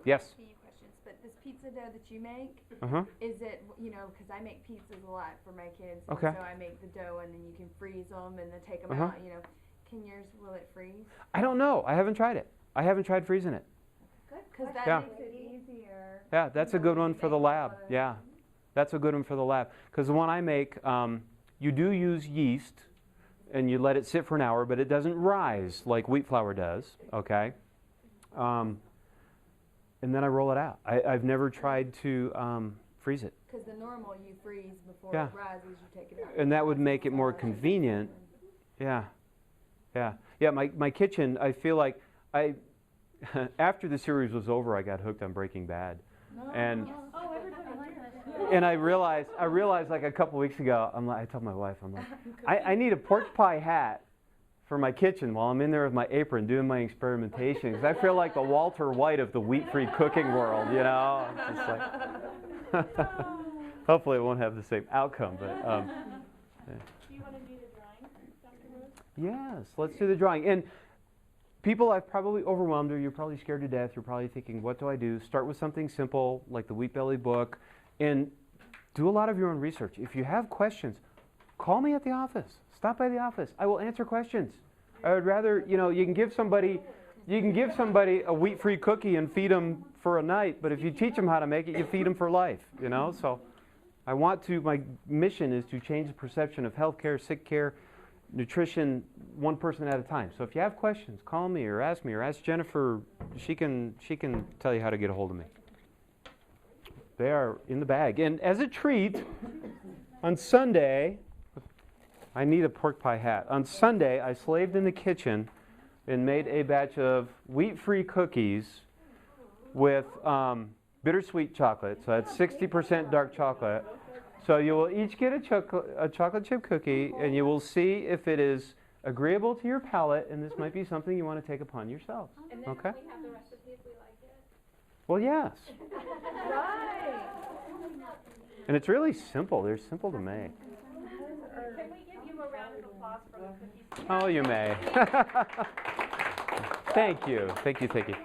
[SPEAKER 2] Yes?
[SPEAKER 10] A few questions, but this pizza dough that you make,
[SPEAKER 2] Uh-huh.
[SPEAKER 10] is it, because I make pizzas a lot for my kids. and
[SPEAKER 2] Okay.
[SPEAKER 10] So I make the dough and then you can freeze them and then take them
[SPEAKER 2] Uh-huh.
[SPEAKER 10] out, Can yours, will it freeze?
[SPEAKER 2] I don't know. I haven't tried it. I haven't tried freezing it.
[SPEAKER 10] Because that
[SPEAKER 2] Yeah.
[SPEAKER 10] makes it easier.
[SPEAKER 2] Yeah, that's a good one for the lab. Yeah, that's a good one for the lab. Because the one I make, you do use yeast, and you let it sit for an hour, but it doesn't rise like wheat flour does, okay? And then I roll it out. I've never tried to freeze it.
[SPEAKER 10] Because the normal you freeze before
[SPEAKER 2] Yeah.
[SPEAKER 10] it rises, you take it out.
[SPEAKER 2] And that would make it more convenient. Yeah, yeah. Yeah, my kitchen, I feel like after the series was over, I got hooked on Breaking Bad. And
[SPEAKER 1] Oh, everybody here.
[SPEAKER 2] and I realized like a couple weeks ago, I told my wife, I'm like, I need a pork pie hat for my kitchen while I'm in there with my apron doing my experimentation, because I feel like the Walter White of the wheat-free cooking world, you know? It's just like hopefully it won't have the same outcome, but
[SPEAKER 1] Do you want to do the drawing, Dr. Rose?
[SPEAKER 2] yes, let's do the drawing. And people I've probably overwhelmed, or you're probably scared to death. You're probably thinking, what do I do? Start with something simple like the Wheat Belly book, and do a lot of your own research. If you have questions, call me at the office. Stop by the office. I will answer questions. I would rather, you can give somebody a wheat-free cookie and feed them for a night, but if you teach them how to make it, you feed them for life, So my mission is to change the perception of healthcare, sick care, nutrition, one person at a time. So if you have questions, call me or ask Jennifer. She can tell you how to get a hold of me. They are in the bag. And as a treat, on Sunday, I need a pork pie hat. On Sunday, I slaved in the kitchen and made a batch of wheat-free cookies with bittersweet chocolate. So that's 60% dark chocolate. So you will each get a chocolate chip cookie, and you will see if it is agreeable to your palate, and this might be something you want to take upon yourselves.
[SPEAKER 6] And then
[SPEAKER 2] Okay?
[SPEAKER 6] we have the recipe if we like it.
[SPEAKER 2] Well, yes.
[SPEAKER 1] Right.
[SPEAKER 2] And it's really simple. They're simple to make.
[SPEAKER 4] Can we give you a round of applause for the cookies?
[SPEAKER 2] Oh, you may. Thank you. Thank you. Thank you.